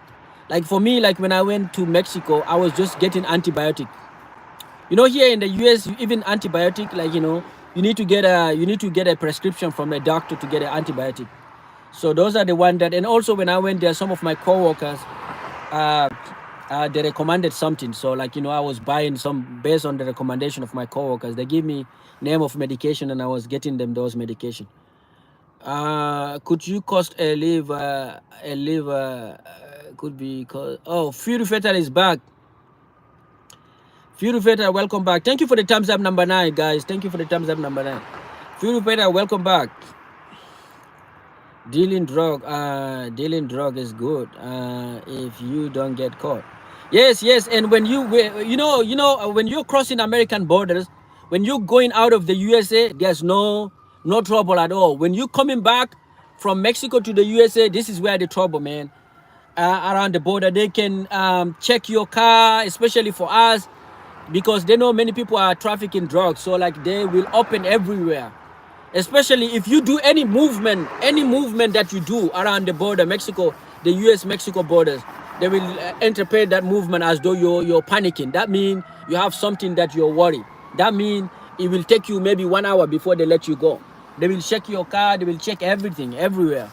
Speaker 1: Like for me, like when I went to Mexico, I was just getting antibiotic. You know, here in the US, even antibiotic, like, you know, you need to get a prescription from a doctor to get an antibiotic. So those are the one that, and also when I went there, some of my coworkers, they recommended something. So like, you know, I was buying some based on the recommendation of my coworkers. They give me name of medication and I was getting them those medication. Could you cost a liver? Could be called. Oh, Fury Fatal is back. Fury Fatal, welcome back. Thank you for the thumbs up number 9, guys. Thank you for the thumbs up number 9. Fury Fatal, welcome back. Dealing drug is good if you don't get caught. Yes, and when you know when you're crossing American borders, when you're going out of the USA, there's no trouble at all. When you're coming back from Mexico to the USA, this is where the trouble, man. Around the border, they can check your car, especially for us, because they know many people are trafficking drugs. So like they will open everywhere. Especially if you do any movement that you do around the border, Mexico, the US-Mexico borders, they will interpret that movement as though you're panicking. That means you have something that you're worried. That means it will take you maybe 1 hour before they let you go. They will check your car. They will check everything, everywhere.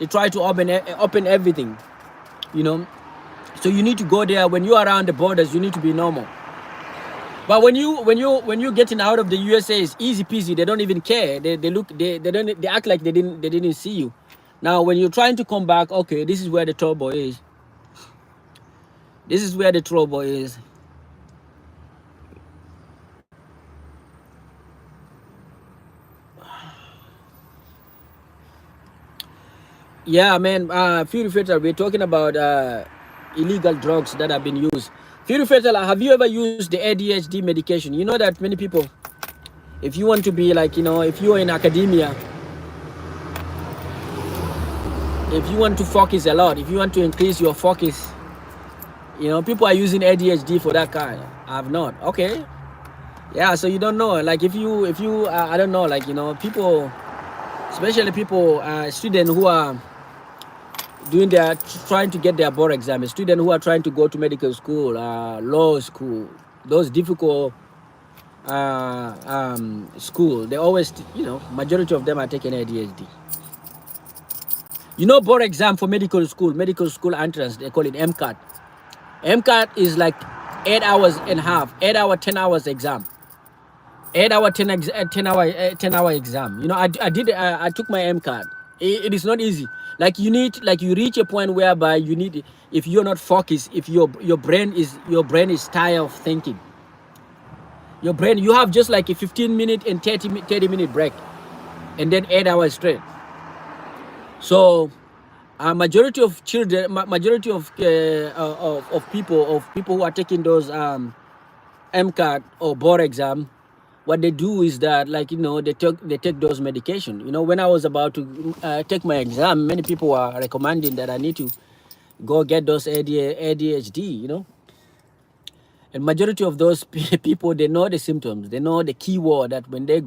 Speaker 1: They try to open everything, you know. So you need to go there. When you're around the borders, you need to be normal. But when you're getting out of the USA, it's easy peasy. They don't even care. They act like they didn't see you. Now when you're trying to come back, okay, this is where the trouble is. This is where the trouble is. Yeah, man. Fury Fatal, we're talking about illegal drugs that have been used. Fury Fatal, have you ever used the ADHD medication? You know that many people, if you want to be like, you know, if you're in academia, if you want to focus a lot, if you want to increase your focus, you know, people are using ADHD for that kind. I've not. Okay. Yeah, so you don't know. Like if you I don't know, like, you know, people, especially people, students who are trying to get their board exam, students who are trying to go to medical school, law school, those difficult school, they always, you know, majority of them are taking ADHD. You know, board exam for medical school entrance, they call it MCAT. MCAT is like 8 hours and a half, 8 hour, 10 hours exam. 8 hour, 10 hour exam. You know, I took my MCAT. It is not easy. Like you reach a point whereby you need, if you're not focused, if your brain is tired of thinking. Your brain, you have just like a 15-minute and 30-minute break, and then 8 hours straight. So, majority of children, majority of people who are taking those MCAT or board exam, what they do is that, like, you know, they take those medication. You know, when I was about to take my exam, many people were recommending that I need to go get those ADHD, you know. And majority of those people, they know the symptoms, they know the keyword that when they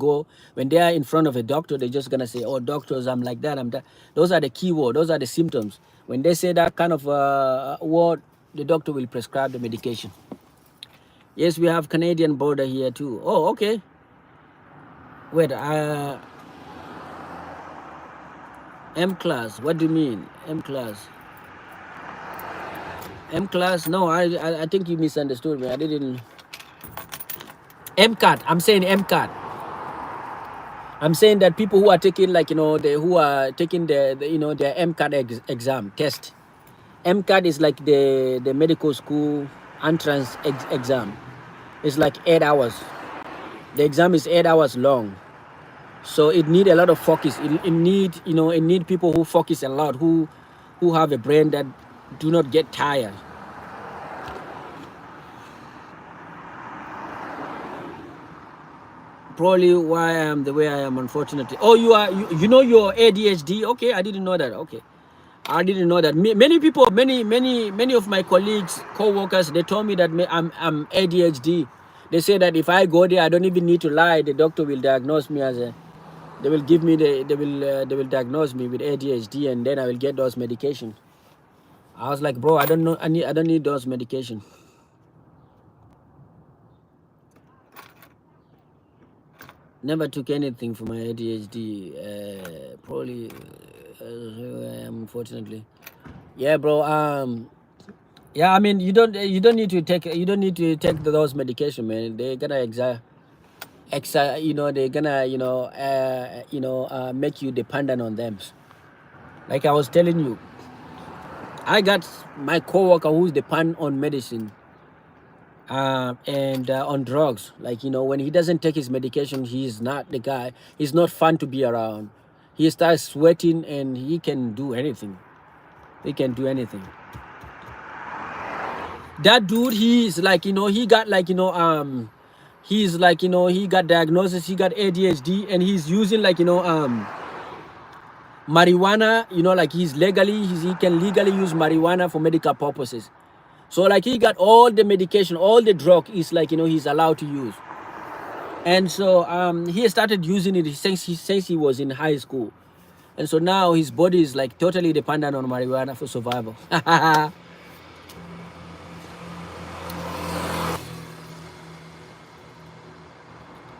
Speaker 1: are in front of a doctor, they're just gonna say, oh, doctors, I'm like that, I'm that. Those are the keyword, those are the symptoms. When they say that kind of word, the doctor will prescribe the medication. Yes, we have Canadian border here too. Oh, okay. Wait, M class, what do you mean? M class? M class? No, I think you misunderstood me. I didn't. MCAT. I'm saying MCAT. I'm saying that people who are taking, like, you know, who are taking the you know, their MCAT exam test. MCAT is like the medical school entrance exam. It's like 8 hours. The exam is 8 hours long, so it need a lot of focus. It need, you know, it need people who focus a lot, who have a brain that do not get tired. Probably why I am the way I am, unfortunately. Oh, you know your ADHD? Okay, I didn't know that. Okay, I didn't know that. Many people, many of my colleagues, co-workers, they told me that I'm ADHD. They say that if I go there, I don't even need to lie. The doctor will diagnose me as a. They will give me they will diagnose me with ADHD, and then I will get those medications. I was like, bro, I don't know. I don't need those medications. Never took anything for my ADHD. Probably, unfortunately. Yeah, bro. Yeah, I mean, you don't need to take those medication, man. They're gonna you know, they're gonna, make you dependent on them. Like I was telling you, I got my coworker who's dependent on medicine. And on drugs, like, you know, when he doesn't take his medication, he's not the guy. He's not fun to be around. He starts sweating, and he can do anything. He can do anything. That dude, he's like, you know, he got, like, you know, he's like, you know, he got diagnosis, he got ADHD, and he's using, like, you know, marijuana, you know, like he can legally use marijuana for medical purposes. So like he got all the medication, all the drug is, like, you know, he's allowed to use. And so he started using it since he was in high school. And so now his body is like totally dependent on marijuana for survival.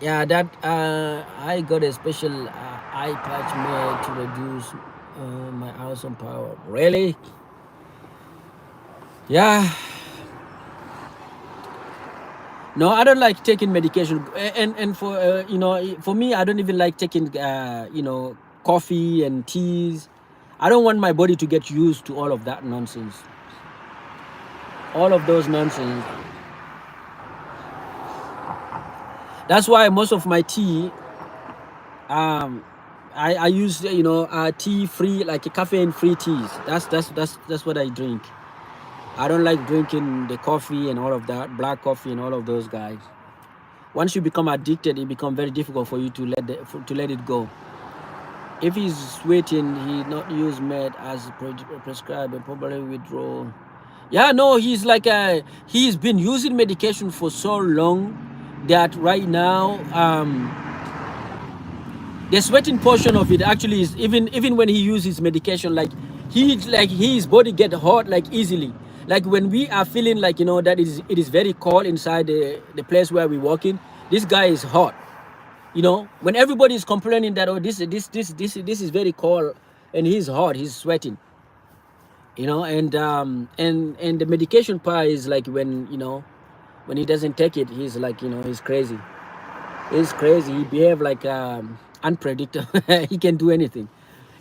Speaker 1: Yeah, that I got a special eye patch made to reduce my awesome power. Really? Yeah. No, I don't like taking medication, and for you know, for me, I don't even like taking you know, coffee and teas. I don't want my body to get used to all of that nonsense. All of those nonsense. That's why most of my tea, I use, you know, tea free, like caffeine free teas. That's what I drink. I don't like drinking the coffee and all of that, black coffee and all of those guys. Once you become addicted, it becomes very difficult for you to let it go. If he's sweating, he not use med as prescribed and probably withdraw. Yeah, no, he's like he's been using medication for so long that right now the sweating portion of it actually is, even when he uses medication, like his body get hot like easily. Like when we are feeling like, you know, that it is very cold inside the place where we work in, this guy is hot. You know, when everybody is complaining that, oh, this is very cold, and he's hot, he's sweating. You know, and the medication part is like when, you know, when he doesn't take it, he's like, you know, he's crazy. He's crazy. He behave like unpredictable. He can do anything,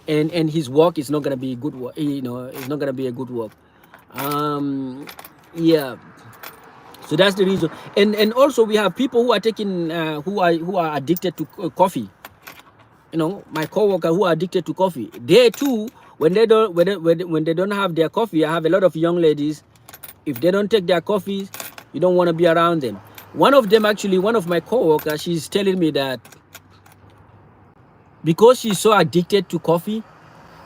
Speaker 1: and his work is not gonna be good work. You know, it's not gonna be a good work. Yeah. So that's the reason. And also we have people who are taking who are addicted to coffee. You know, my coworker who are addicted to coffee. They too, when they don't have their coffee, I have a lot of young ladies. If they don't take their coffees, you don't want to be around them. One of them, actually, one of my coworkers, she's telling me that because she's so addicted to coffee,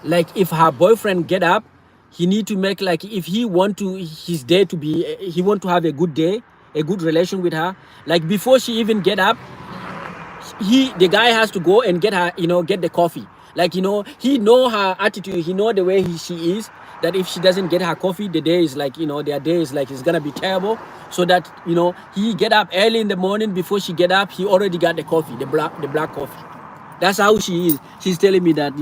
Speaker 1: like if her boyfriend get up, he need to make like, if he want to his day to be, he want to have a good day, a good relation with her, like before she even get up, the guy has to go and get her, get the coffee. Like, he know her attitude, he know the way she is, that if she doesn't get her coffee, the day is like, their day is like, it's gonna be terrible. So that, he get up early in the morning. Before she get up, he already got the coffee, the black coffee. That's how she is. She's telling me that,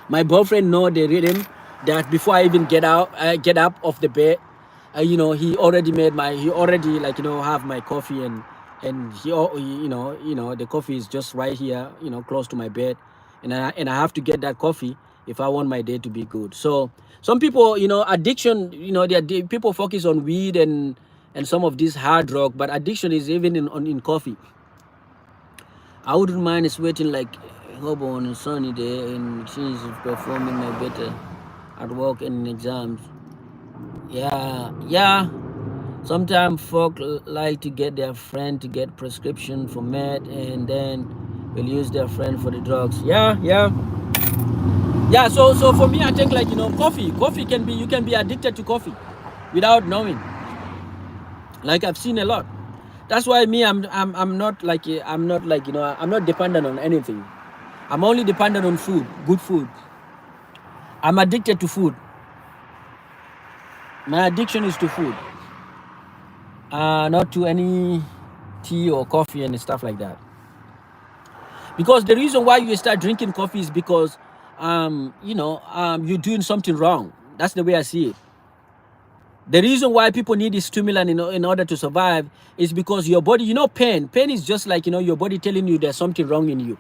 Speaker 1: my boyfriend know the rhythm, that before I even get up off the bed, he already like, have my coffee, and the coffee is just right here, close to my bed, and I have to get that coffee if I want my day to be good. So some people, addiction, people focus on weed and some of this hard drug, but addiction is even in coffee. I wouldn't mind sweating like hobo on a sunny day and change performing my better at work and in exams. Yeah. Sometimes folk like to get their friend to get prescription for med, and then will use their friend for the drugs. Yeah. So for me, I think like, coffee can be, you can be addicted to coffee without knowing. Like I've seen a lot. That's why me, I'm not like, I'm not dependent on anything. I'm only dependent on food, good food. I'm addicted to food. My addiction is to food, not to any tea or coffee and stuff like that. Because the reason why you start drinking coffee is because, you're doing something wrong. That's the way I see it. The reason why people need this stimulant in order to survive is because your body, pain is just like, your body telling you there's something wrong in you.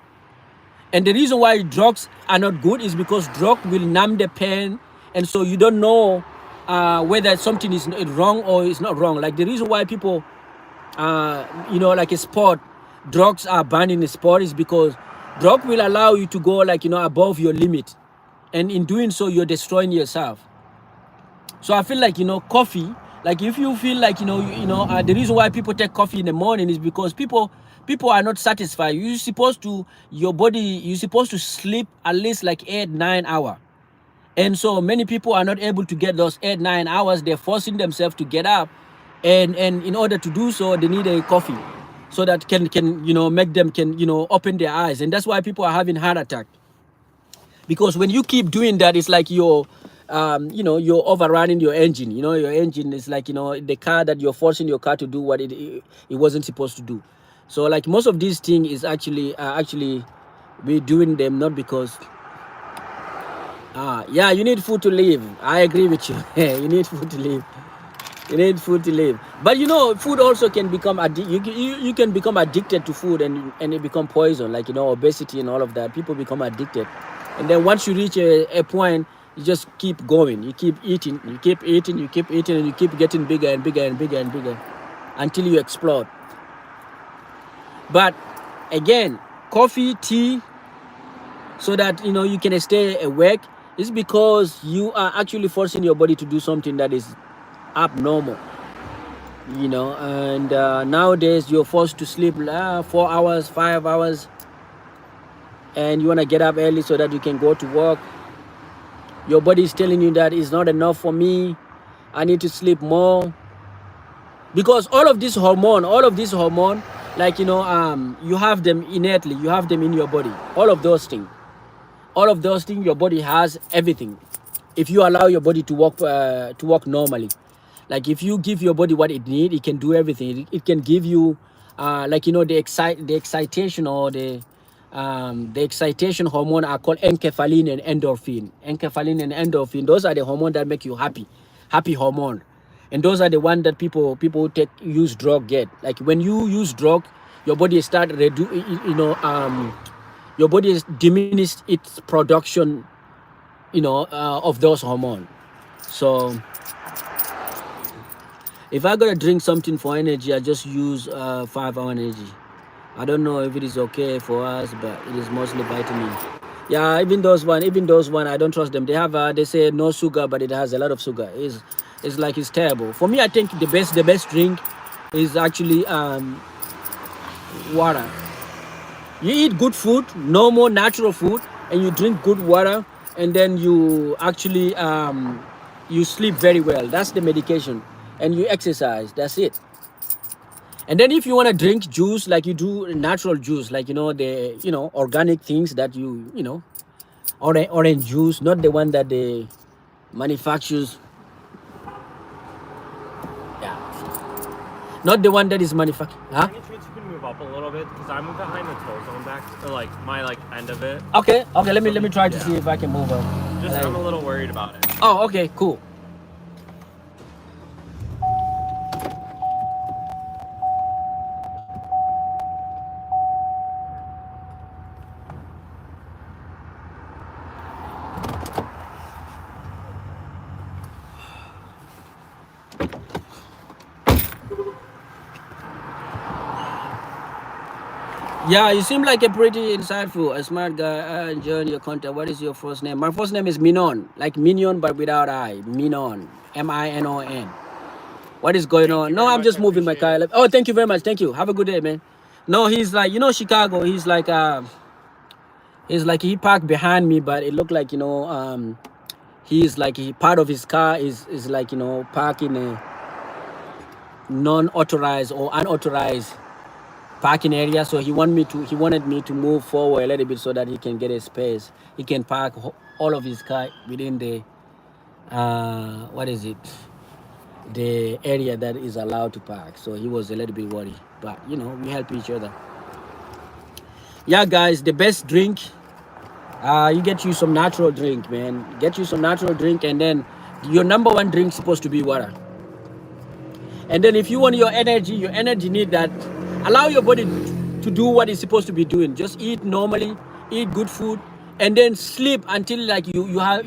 Speaker 1: And the reason why drugs are not good is because drug will numb the pain, and so you don't know whether something is wrong or it's not wrong. Like the reason why people, like a sport, drugs are banned in a sport is because drug will allow you to go like, above your limit, and in doing so, you're destroying yourself. So I feel like, coffee, like if you feel like, the reason why people take coffee in the morning is because people are not satisfied. You're supposed to sleep at least like 8-9 hours. And so many people are not able to get those 8-9 hours. They're forcing themselves to get up. And in order to do so, they need a coffee so that can make them open their eyes. And that's why people are having heart attack. Because when you keep doing that, it's like you're overrunning your engine. Your engine is like, the car that you're forcing your car to do what it wasn't supposed to do. So like most of these things is actually we're doing them not because you need food to live. I agree with you. You need food to live. You need food to live. But food also can become you can become addicted to food, and it become poison, like obesity and all of that. People become addicted, and then once you reach a point, you just keep going. You keep eating, and you keep getting bigger and bigger and bigger and bigger until you explode. But again, coffee, tea, so that you can stay awake, is because you are actually forcing your body to do something that is abnormal. And nowadays you're forced to sleep 4 hours, 5 hours, and you want to get up early so that you can go to work. Your body is telling you that it's not enough for me, I need to sleep more. Because all of this hormone, like you have them innately, you have them in your body. All of those things, your body has everything. If you allow your body to work normally, like if you give your body what it needs, it can do everything. It can give you the excitation, or the excitation hormone are called enkephalin and endorphin. Enkephalin and endorphin, those are the hormones that make you happy hormone. And those are the ones that people who use drug get. Like when you use drug, your body start your body is diminished its production, of those hormones. So if I gotta drink something for energy, I just use 5-hour energy. I don't know if it is okay for us, but it is mostly vitamin. Yeah, even those one, I don't trust them. They have they say no sugar, but it has a lot of sugar. It's like it's terrible. For me, I think the best drink is actually water. You eat good food, natural food, and you drink good water, and then you actually you sleep very well. That's the medication. And you exercise. That's it. And then if you want to drink juice, like you do natural juice, like, the, organic things that orange juice, not the one that they manufactures. Yeah. Not the one that is manufactured. Huh?
Speaker 2: Any chance you can move up a little bit? Because I'm behind the toll zone back, or like my end of it.
Speaker 1: Okay. Let me try to see if I can move up.
Speaker 2: I'm a little worried about it.
Speaker 1: Oh, okay, cool. Yeah, you seem like a pretty insightful, a smart guy. I enjoy your content. What is your first name? My first name is Minon, like Minion, but without I. Minon, Minon. What is going on? No, I'm just moving my car. Oh, thank you very much. Thank you. Have a good day, man. No, he's like, Chicago. He's like he parked behind me, but it looked like, he's like part of his car is like, parked in a non-authorized or unauthorized parking area. So he wanted me to move forward a little bit so that he can get a space. He can park all of his car within the the area that is allowed to park. So he was a little bit worried, but we help each other. Yeah, guys, the best drink, you get you some natural drink, man. Get you some natural drink, and then your number one drink is supposed to be water. And then if you want your energy need that. Allow your body to do what it's supposed to be doing. Just eat normally, eat good food, and then sleep until like you had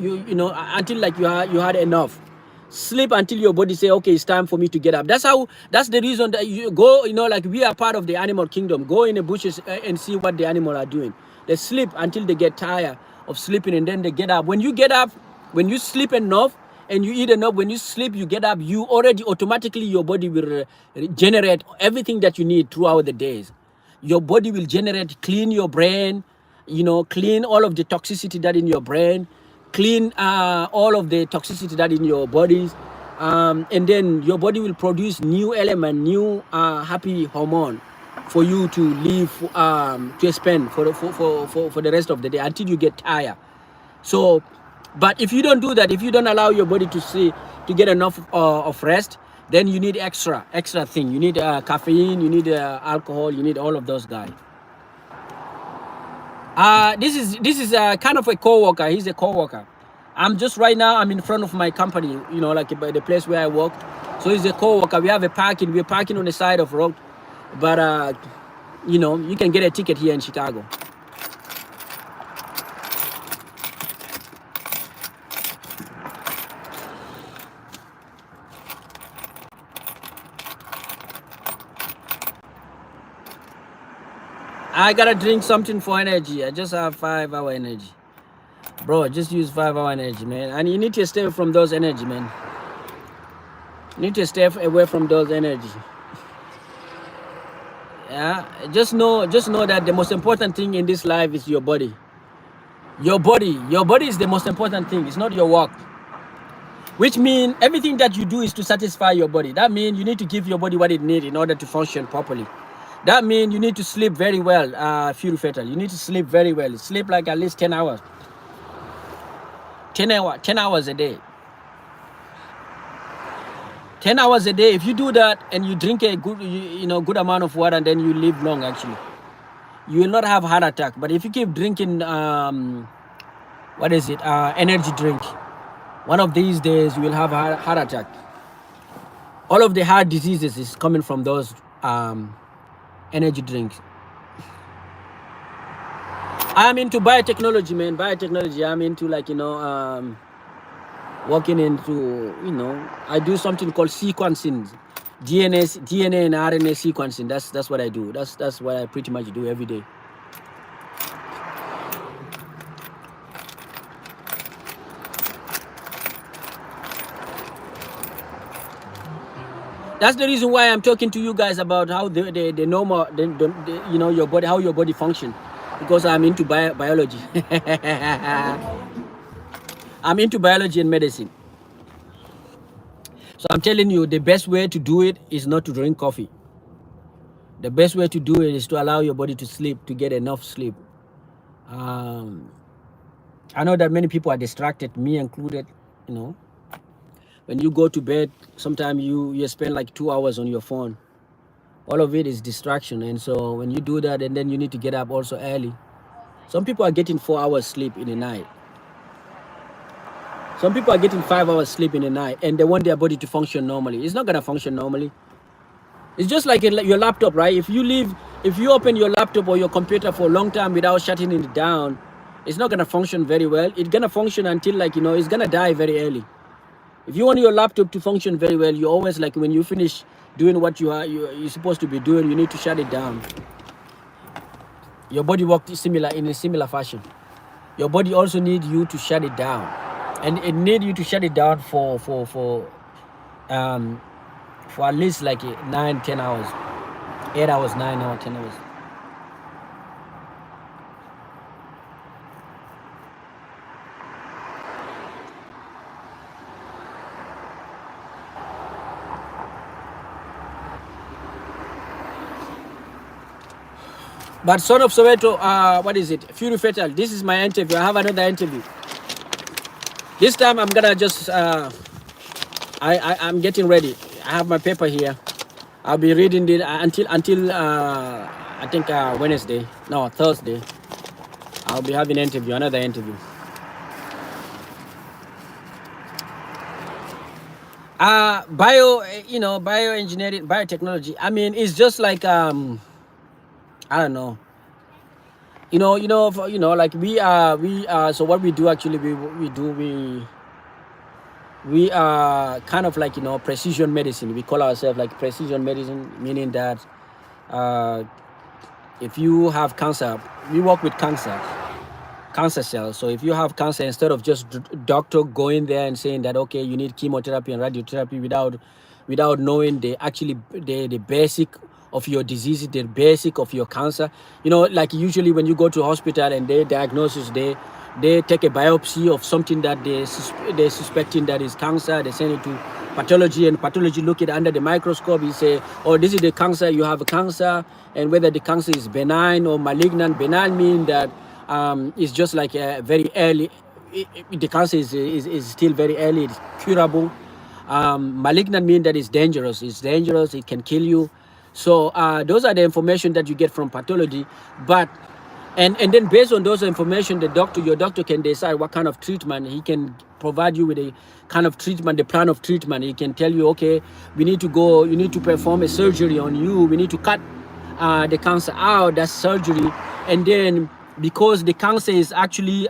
Speaker 1: enough. Sleep until your body say, okay, it's time for me to get up. That's the reason that you go, like we are part of the animal kingdom. Go in the bushes and see what the animal are doing. They sleep until they get tired of sleeping, and then they get up. When you get up, when you sleep enough, and you eat enough, when you sleep, you get up, you already automatically, your body will generate everything that you need throughout the days. Your body will generate, clean your brain, clean all of the toxicity that in your brain, clean all of the toxicity that in your bodies. And then your body will produce new element, new happy hormone for you to live, to spend for the rest of the day until you get tired. So, but if you don't do that, if you don't allow your body to get enough of rest, then you need extra thing. You need caffeine, you need alcohol, you need all of those guys. This is kind of a co-worker. He's a co-worker. I'm in front of my company, like the place where I work. So he's a co-worker. We're parking on the side of the road. But, you can get a ticket here in Chicago. I gotta drink something for energy. I just have 5-hour energy. Bro, just use 5-hour energy, man. And you need to stay from those energy, man. You need to stay away from those energy. Yeah, just know that the most important thing in this life is your body. Your body is the most important thing. It's not your work. Which means everything that you do is to satisfy your body. That means you need to give your body what it needs in order to function properly. That means you need to sleep very well, Fury Fatal. You need to sleep very well. Sleep like at least 10 hours. 10 hours a day. 10 hours a day. If you do that and you drink a good amount of water, and then you live long, actually. You will not have heart attack. But if you keep drinking, energy drink, one of these days you will have a heart attack. All of the heart diseases is coming from those energy drinks. I'm into biotechnology, man. Biotechnology. I'm into working into, I do something called sequencing, DNA and RNA sequencing. That's what I do. That's what I pretty much do every day. That's the reason why I'm talking to you guys about how the normal, your body, how your body functions, because I'm into biology. I'm into biology and medicine. So I'm telling you, the best way to do it is not to drink coffee. The best way to do it is to allow your body to sleep, to get enough sleep. I know that many people are distracted, me included. You know, when you go to bed, sometimes you spend like 2 hours on your phone. All of it is distraction, and so when you do that, and then you need to get up also early. Some people are getting 4 hours sleep in the night. Some people are getting 5 hours sleep in the night, and they want their body to function normally. It's not gonna function normally. It's just like your laptop, right? If you open your laptop or your computer for a long time without shutting it down, it's not gonna function very well. It's gonna function until it's gonna die very early. If you want your laptop to function very well, you always when you finish doing what you're supposed to be doing, you need to shut it down. Your body works in a similar fashion. Your body also needs you to shut it down, and it needs you to shut it down for at least 9-10 hours, 8 hours, 9 hours, 10 hours. But Son of Soweto, what is it? Fury Fatal. This is my interview. I have another interview. This time I'm gonna just I'm getting ready. I have my paper here. I'll be reading it until I think Thursday. I'll be having another interview. Bioengineering, biotechnology. I mean, it's just like I don't know. Like we are. So what we do actually, we are kind of precision medicine. We call ourselves like precision medicine, meaning that if you have cancer, we work with cancer cells. So if you have cancer, instead of just doctor going there and saying that okay, you need chemotherapy and radiotherapy without knowing the basic of your disease, the basic of your cancer. Like usually when you go to hospital and they diagnose, they take a biopsy of something that they're suspecting that is cancer. They send it to pathology, and pathology look it under the microscope. You say, oh, this is the cancer, you have a cancer, and whether the cancer is benign or malignant. Benign means that it's just like very early. The cancer is still very early, it's curable. Malignant means that it's dangerous. It's dangerous, it can kill you. So those are the information that you get from pathology. But and then based on those information, your doctor can decide what kind of treatment. He can provide you with a kind of treatment, the plan of treatment. He can tell you, okay, you need to perform a surgery on you. We need to cut the cancer out. That's surgery. And then because the cancer is actually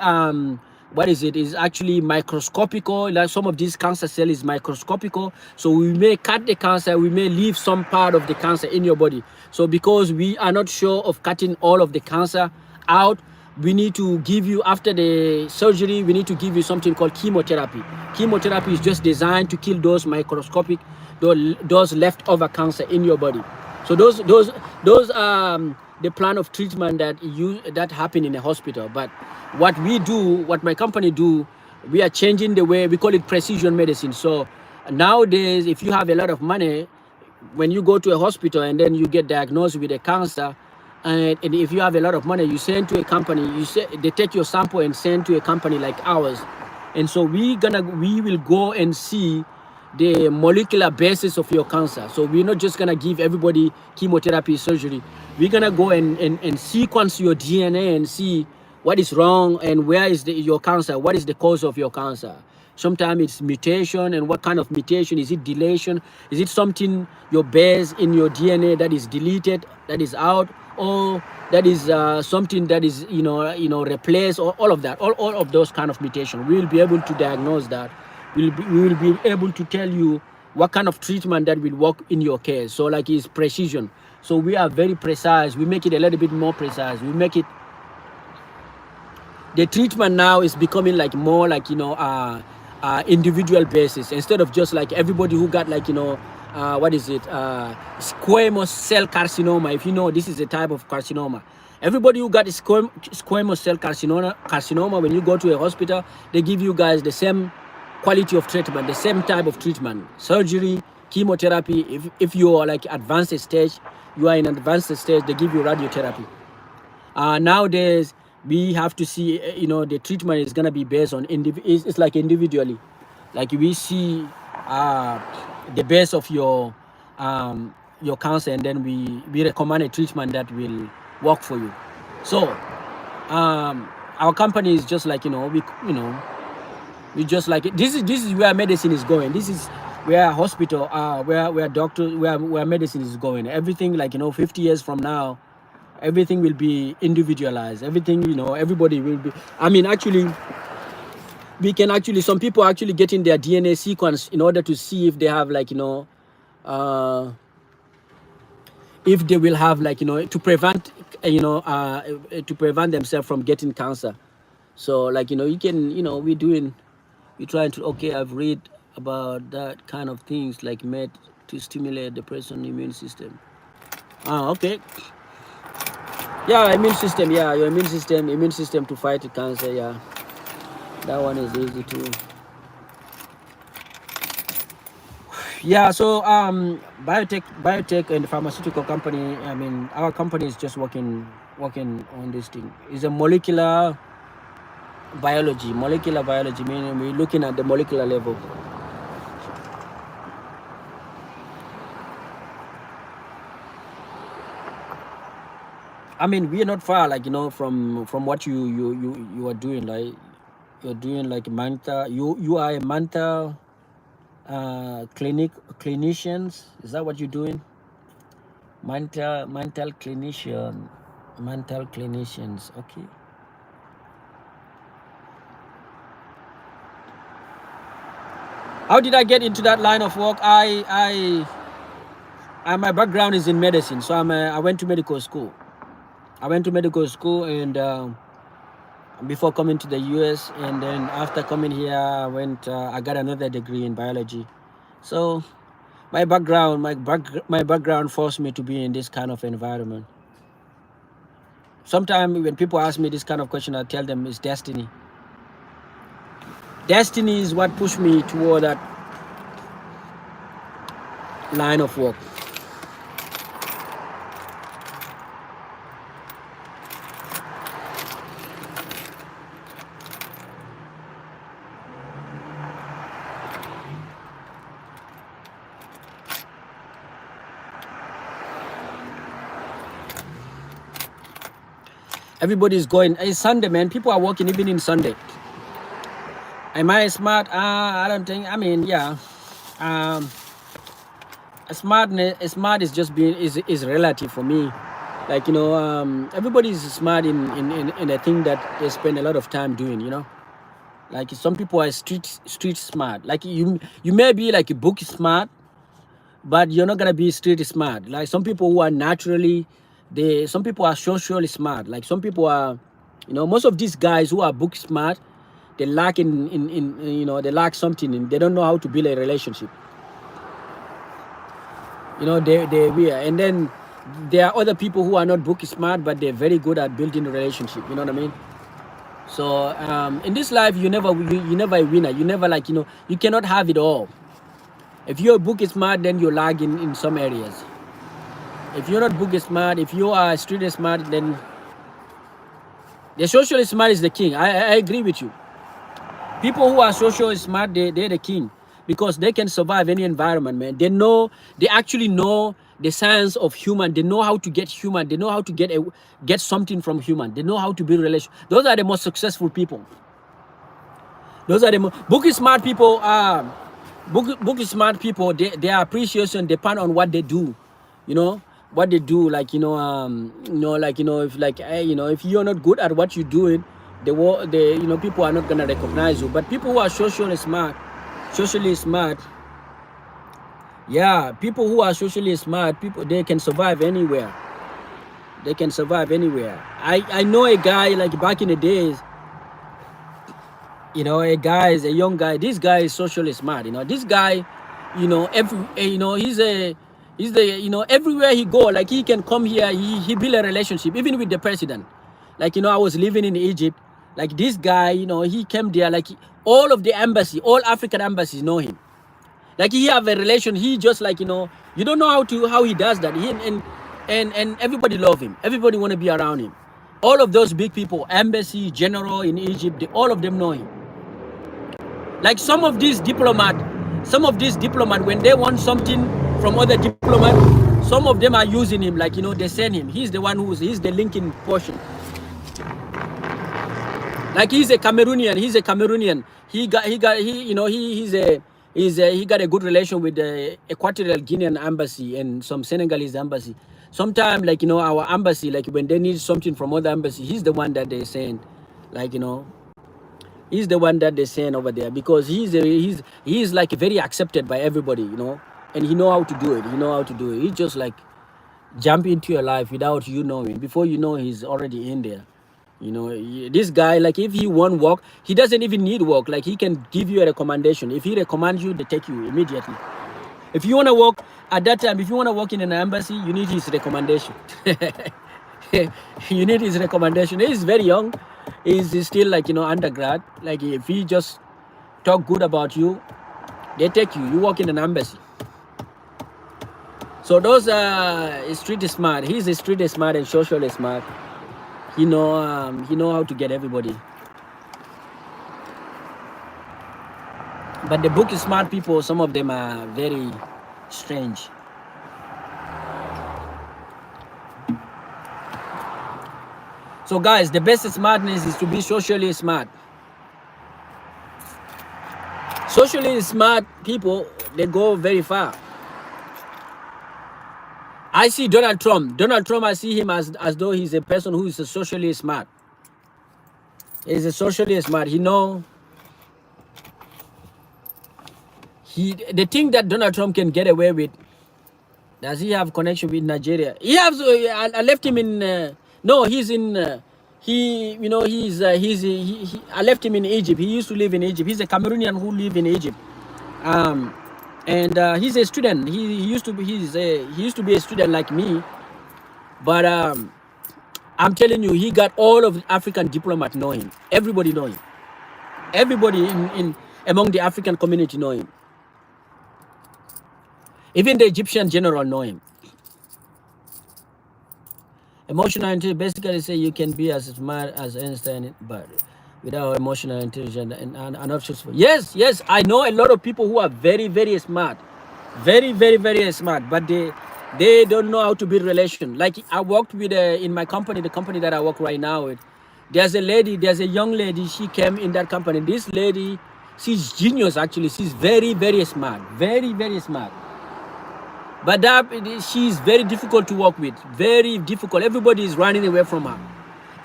Speaker 1: is actually microscopical. Like some of these cancer cell is microscopical. So we may cut the cancer, we may leave some part of the cancer in your body. So because we are not sure of cutting all of the cancer out, we need to give you, after the surgery, we need to give you something called chemotherapy. Chemotherapy is just designed to kill those microscopic, those leftover cancer in your body. So those the plan of treatment that happen in a hospital. But what my company do, we are changing the way we call it precision medicine. So nowadays, if you have a lot of money, when you go to a hospital and then you get diagnosed with a cancer, and if you have a lot of money, you send to a company. They take your sample and send to a company like ours, and so we will go and see the molecular basis of your cancer. So we're not just gonna give everybody chemotherapy surgery. We're gonna go and sequence your DNA and see what is wrong and where is your cancer, what is the cause of your cancer. Sometimes it's mutation, and what kind of mutation? Is it deletion? Is it something, your base in your DNA that is deleted, that is out, or that is something that is replaced, or all of that, all of those kind of mutation. We will be able to diagnose that. We will be able to tell you what kind of treatment that will work in your case. So like it's precision. So we are very precise. We make it a little bit more precise. We make it, the treatment now is becoming more individual basis, instead of just like everybody who got squamous cell carcinoma. If you know, this is a type of carcinoma. Everybody who got squamous cell carcinoma, when you go to a hospital, they give you guys the same quality of treatment, the same type of treatment, surgery, chemotherapy. If you are like advanced stage, you are in advanced stage, they give you radiotherapy. Nowadays, we have to see, the treatment is gonna be based on it's like individually, like we see the base of your cancer, and then we recommend a treatment that will work for you. So our company is just like, we just like it. This is where medicine is going. This is where hospital where doctor where medicine is going. Everything, like, 50 years from now, everything will be individualized. Everything, everybody will be, actually, we can actually, some people are actually getting their DNA sequence in order to see if they have, like, if they will have, like, to prevent themselves from getting cancer. So, like, you can, we're trying to, okay, I've read about that kind of things, like med to stimulate the person's immune system. Okay. Yeah, immune system. Yeah, your immune system to fight cancer. Yeah, that one is easy too. Yeah, so biotech and pharmaceutical company. Our company is just working on this thing. It's a molecular biology, meaning we're looking at the molecular level. We are not far, like, from what you are doing. Like, you're doing like Manta. You are a Manta clinicians. Is that what you're doing? Mental clinicians. Okay. How did I get into that line of work? My background is in medicine, so I went to medical school. And before coming to the US, and then after coming here, I got another degree in biology. So my background forced me to be in this kind of environment. Sometimes when people ask me this kind of question, I tell them it's destiny. Destiny is what pushed me toward that line of work. Everybody's going. It's Sunday, man. People are working even in Sunday. Am I smart? I don't think. Yeah. Smart is just is relative for me. Like, everybody is smart in a thing that they spend a lot of time doing. Like, some people are street smart. Like, you may be like a book smart, but you're not gonna be street smart. Like, some people who are naturally, some people are socially smart. Like, some people are, most of these guys who are book smart, they lack they lack something, and they don't know how to build a relationship. And then there are other people who are not book smart, but they're very good at building a relationship. You know what I mean? So in this life, you never a winner. You never, like, you cannot have it all. If you're book smart, then you lag in some areas. If you're not book smart, if you are street smart, then the social smart is the king. I agree with you. People who are social smart, they're the king, because they can survive any environment, man. They actually know the science of human. They know how to get human. They know how to get something from human. They know how to build relations. Those are the most successful people. Those are the book smart people. Book smart people. Their appreciation depend on what they do. What they do. Like, if if you're not good at what you're doing, people are not gonna recognize you. But people who are socially smart, yeah, people who are socially smart, they can survive anywhere. I know a guy, like, back in the days. A guy is a young guy. This guy is socially smart. This guy, everywhere he go, like, he can come here. He build a relationship even with the president. Like, I was living in Egypt. Like this guy, you know, he came there, like all of the embassy, all African embassies know him. Like he have a relation. He just like, you know, you don't know how he does that. And everybody love him. Everybody want to be around him. All of those big people, embassy, general in Egypt, all of them know him. Like some of these diplomat, when they want something from other diplomat, some of them are using him. Like, you know, they send him. He's the one he's the linking portion. Like he's a Cameroonian. He got a good relation with the Equatorial Guinean embassy and some Senegalese embassy. Sometimes, like, you know, our embassy, like when they need something from other embassy, he's the one that they send. Like, you know, he's the one that they send over there because he's like very accepted by everybody, you know, and he know how to do it. He just like jump into your life without you knowing. Before you know, he's already in there. You know, this guy, like if he want work, he doesn't even need work. Like he can give you a recommendation. If he recommends you, they take you immediately. If you want to work at that time, if you want to work in an embassy, you need his recommendation. You need his recommendation. He's very young. He's still like, you know, undergrad. Like if he just talk good about you, they take you. You work in an embassy. So those are street smart. He's a street smart and socially smart. He know how to get everybody. But the book is smart people, some of them are very strange. So guys, the best smartness is to be socially smart. Socially smart people, they go very far. I see Donald Trump. I see him as though he's a person who is socially smart. He's a socially smart. The thing that Donald Trump can get away with, does he have connection with Nigeria? He has. I left him in. No, he's in. I left him in Egypt. He used to live in Egypt. He's a Cameroonian who live in Egypt. And he's a student. He used to be a student like me, but I'm telling you, he got all of the African diplomats know him. Everybody know him. Everybody in among the African community know him. Even the Egyptian general know him. Emotional intelligence basically say you can be as smart as Einstein, but without emotional intelligence and not useful. Yes, I know a lot of people who are very, very smart, very, very, very smart, but they don't know how to build relation. Like I worked with in my company, the company that I work right now with. There's a young lady. She came in that company. This lady, she's genius actually. She's very, very smart, very, very smart. But she's very difficult to work with. Very difficult. Everybody is running away from her,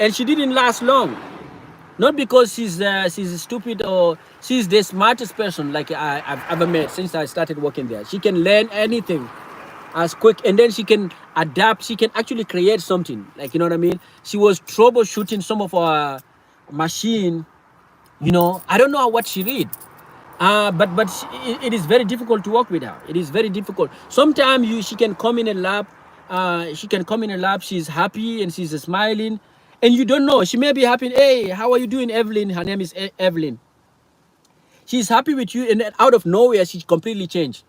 Speaker 1: and she didn't last long. Not because she's stupid or she's the smartest person like I've ever met since I started working there. She can learn anything as quick, and then she can adapt. She can actually create something. Like, you know what I mean? She was troubleshooting some of our machine. You know, I don't know what she read. But it is very difficult to work with her. It is very difficult. Sometimes she can come in a lab. She's happy and she's smiling, and you don't know. She may be happy. Hey, how are you doing, Evelyn? Her name is Evelyn. She's happy with you, and then out of nowhere, she completely changed.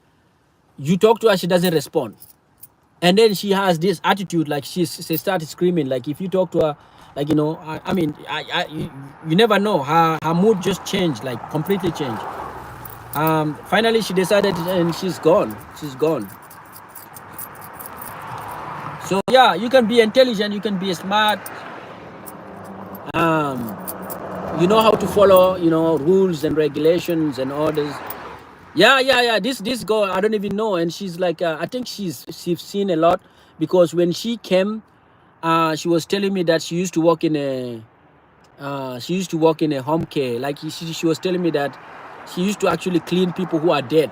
Speaker 1: You talk to her, she doesn't respond, and then she has this attitude, like she started screaming. Like if you talk to her, like, you know, you never know. Her mood just changed, like completely changed. Finally she decided, and she's gone. So yeah, you can be intelligent, you can be smart, you know how to follow, you know, rules and regulations and orders. Yeah, this girl, I don't even know, and she's like I think she's seen a lot, because when she came, she was telling me that she used to work in a home care. Like she was telling me that she used to actually clean people who are dead,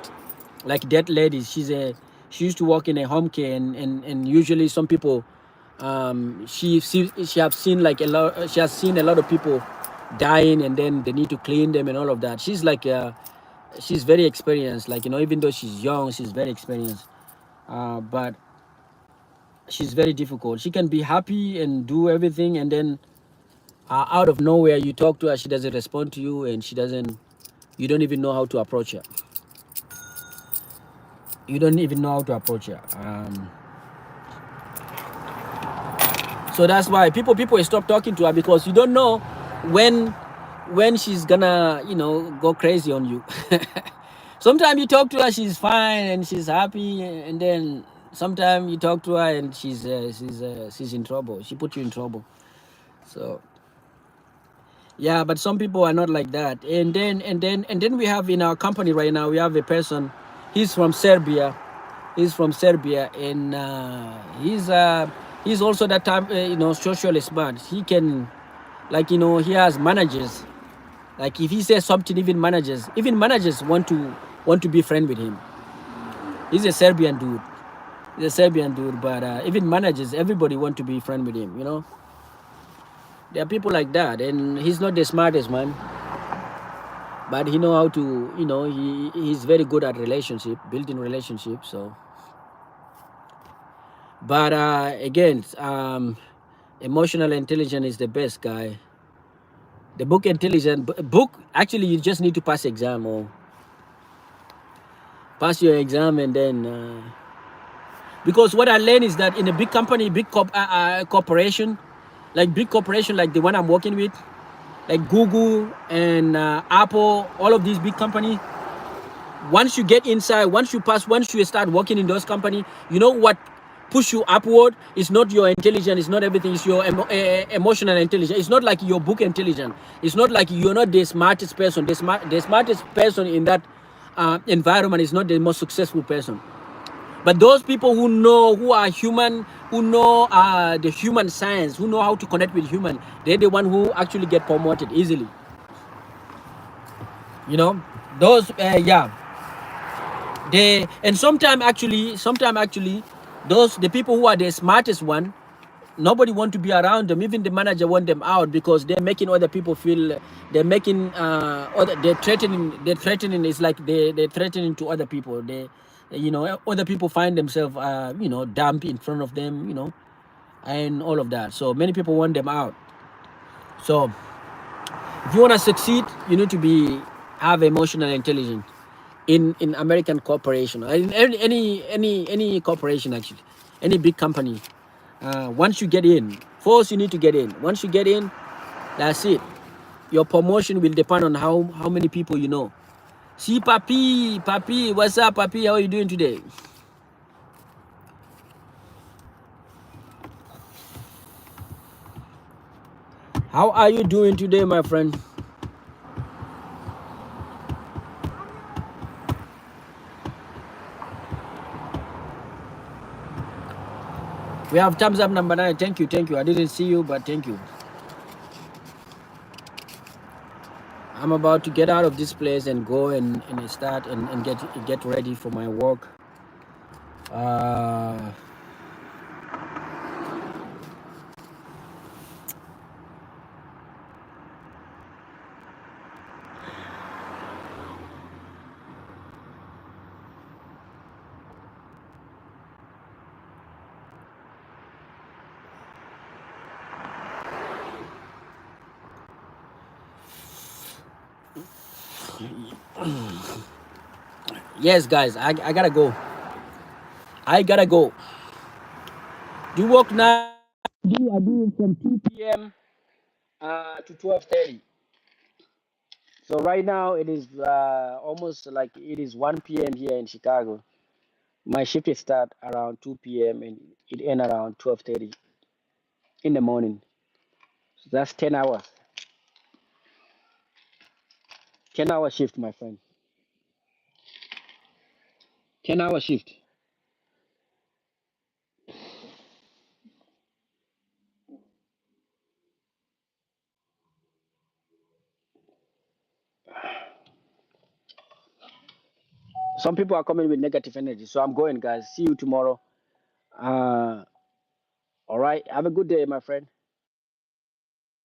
Speaker 1: like dead ladies. She used to work in a home care, and usually some people, she has seen like a lot. She has seen a lot of people dying, and then they need to clean them and all of that. She's like she's very experienced. Like, you know, even though she's young, she's very experienced. But she's very difficult. She can be happy and do everything, and then out of nowhere you talk to her, she doesn't respond to you, and you don't even know how to approach her. You don't even know how to approach her. So that's why people stop talking to her, because you don't know when she's gonna go crazy on you. Sometimes you talk to her, she's fine and she's happy, and then sometimes you talk to her and she's in trouble. She put you in trouble. So yeah, but some people are not like that. And then we have in our company right now, we have a person. He's from Serbia. And he's also that type, socially smart. He can, like, he has managers. Like, if he says something, even managers want to be friend with him. He's a Serbian dude. But even managers, everybody want to be friend with him. There are people like that, and he's not the smartest man, but he know how to. He's very good at building relationships. So, but again, emotional intelligence is the best, guy. The book, actually, you just need to pass exam, or pass your exam, and then because what I learned is that in a big company, corporation, like big corporation, like the one I'm working with, like Google and Apple, all of these big companies, once you get inside, once you start working in those companies, you know what push you upward? It's not your intelligence, it's not everything, it's your emotional intelligence. It's not like your book intelligence. It's not like you're not the smartest person. The smartest person in that environment is not the most successful person. But those people who are human, who know the human science, who know how to connect with human, they're the one who actually get promoted easily. Those yeah. They, and sometimes actually, the people who are the smartest one, nobody want to be around them. Even the manager want them out, because they're making other people feel, they're making they're threatening. It's like they're threatening to other people. Other people find themselves dump in front of them, and all of that. So many people want them out. So if you want to succeed, you need to have emotional intelligence in American corporation, in any corporation, actually, any big company. Once you get in, first you need to get in. Once you get in, that's it. Your promotion will depend on how many people you know. See, Papi, what's up, Papi? How are you doing today? How are you doing today, my friend? We have thumbs up number 9. Thank you. I didn't see you, but thank you. I'm about to get out of this place and go and start and get ready for my work. Yes, guys, I gotta go. Do you work now? I do from 2 p.m. To 12:30. So right now it is almost like it is 1 p.m. here in Chicago. My shift is start around 2 p.m. and it end around 12:30 in the morning. So that's 10 hours. 10-hour shift, my friend. 10-hour shift. Some people are coming with negative energy. So I'm going, guys. See you tomorrow. All right. Have a good day, my friend.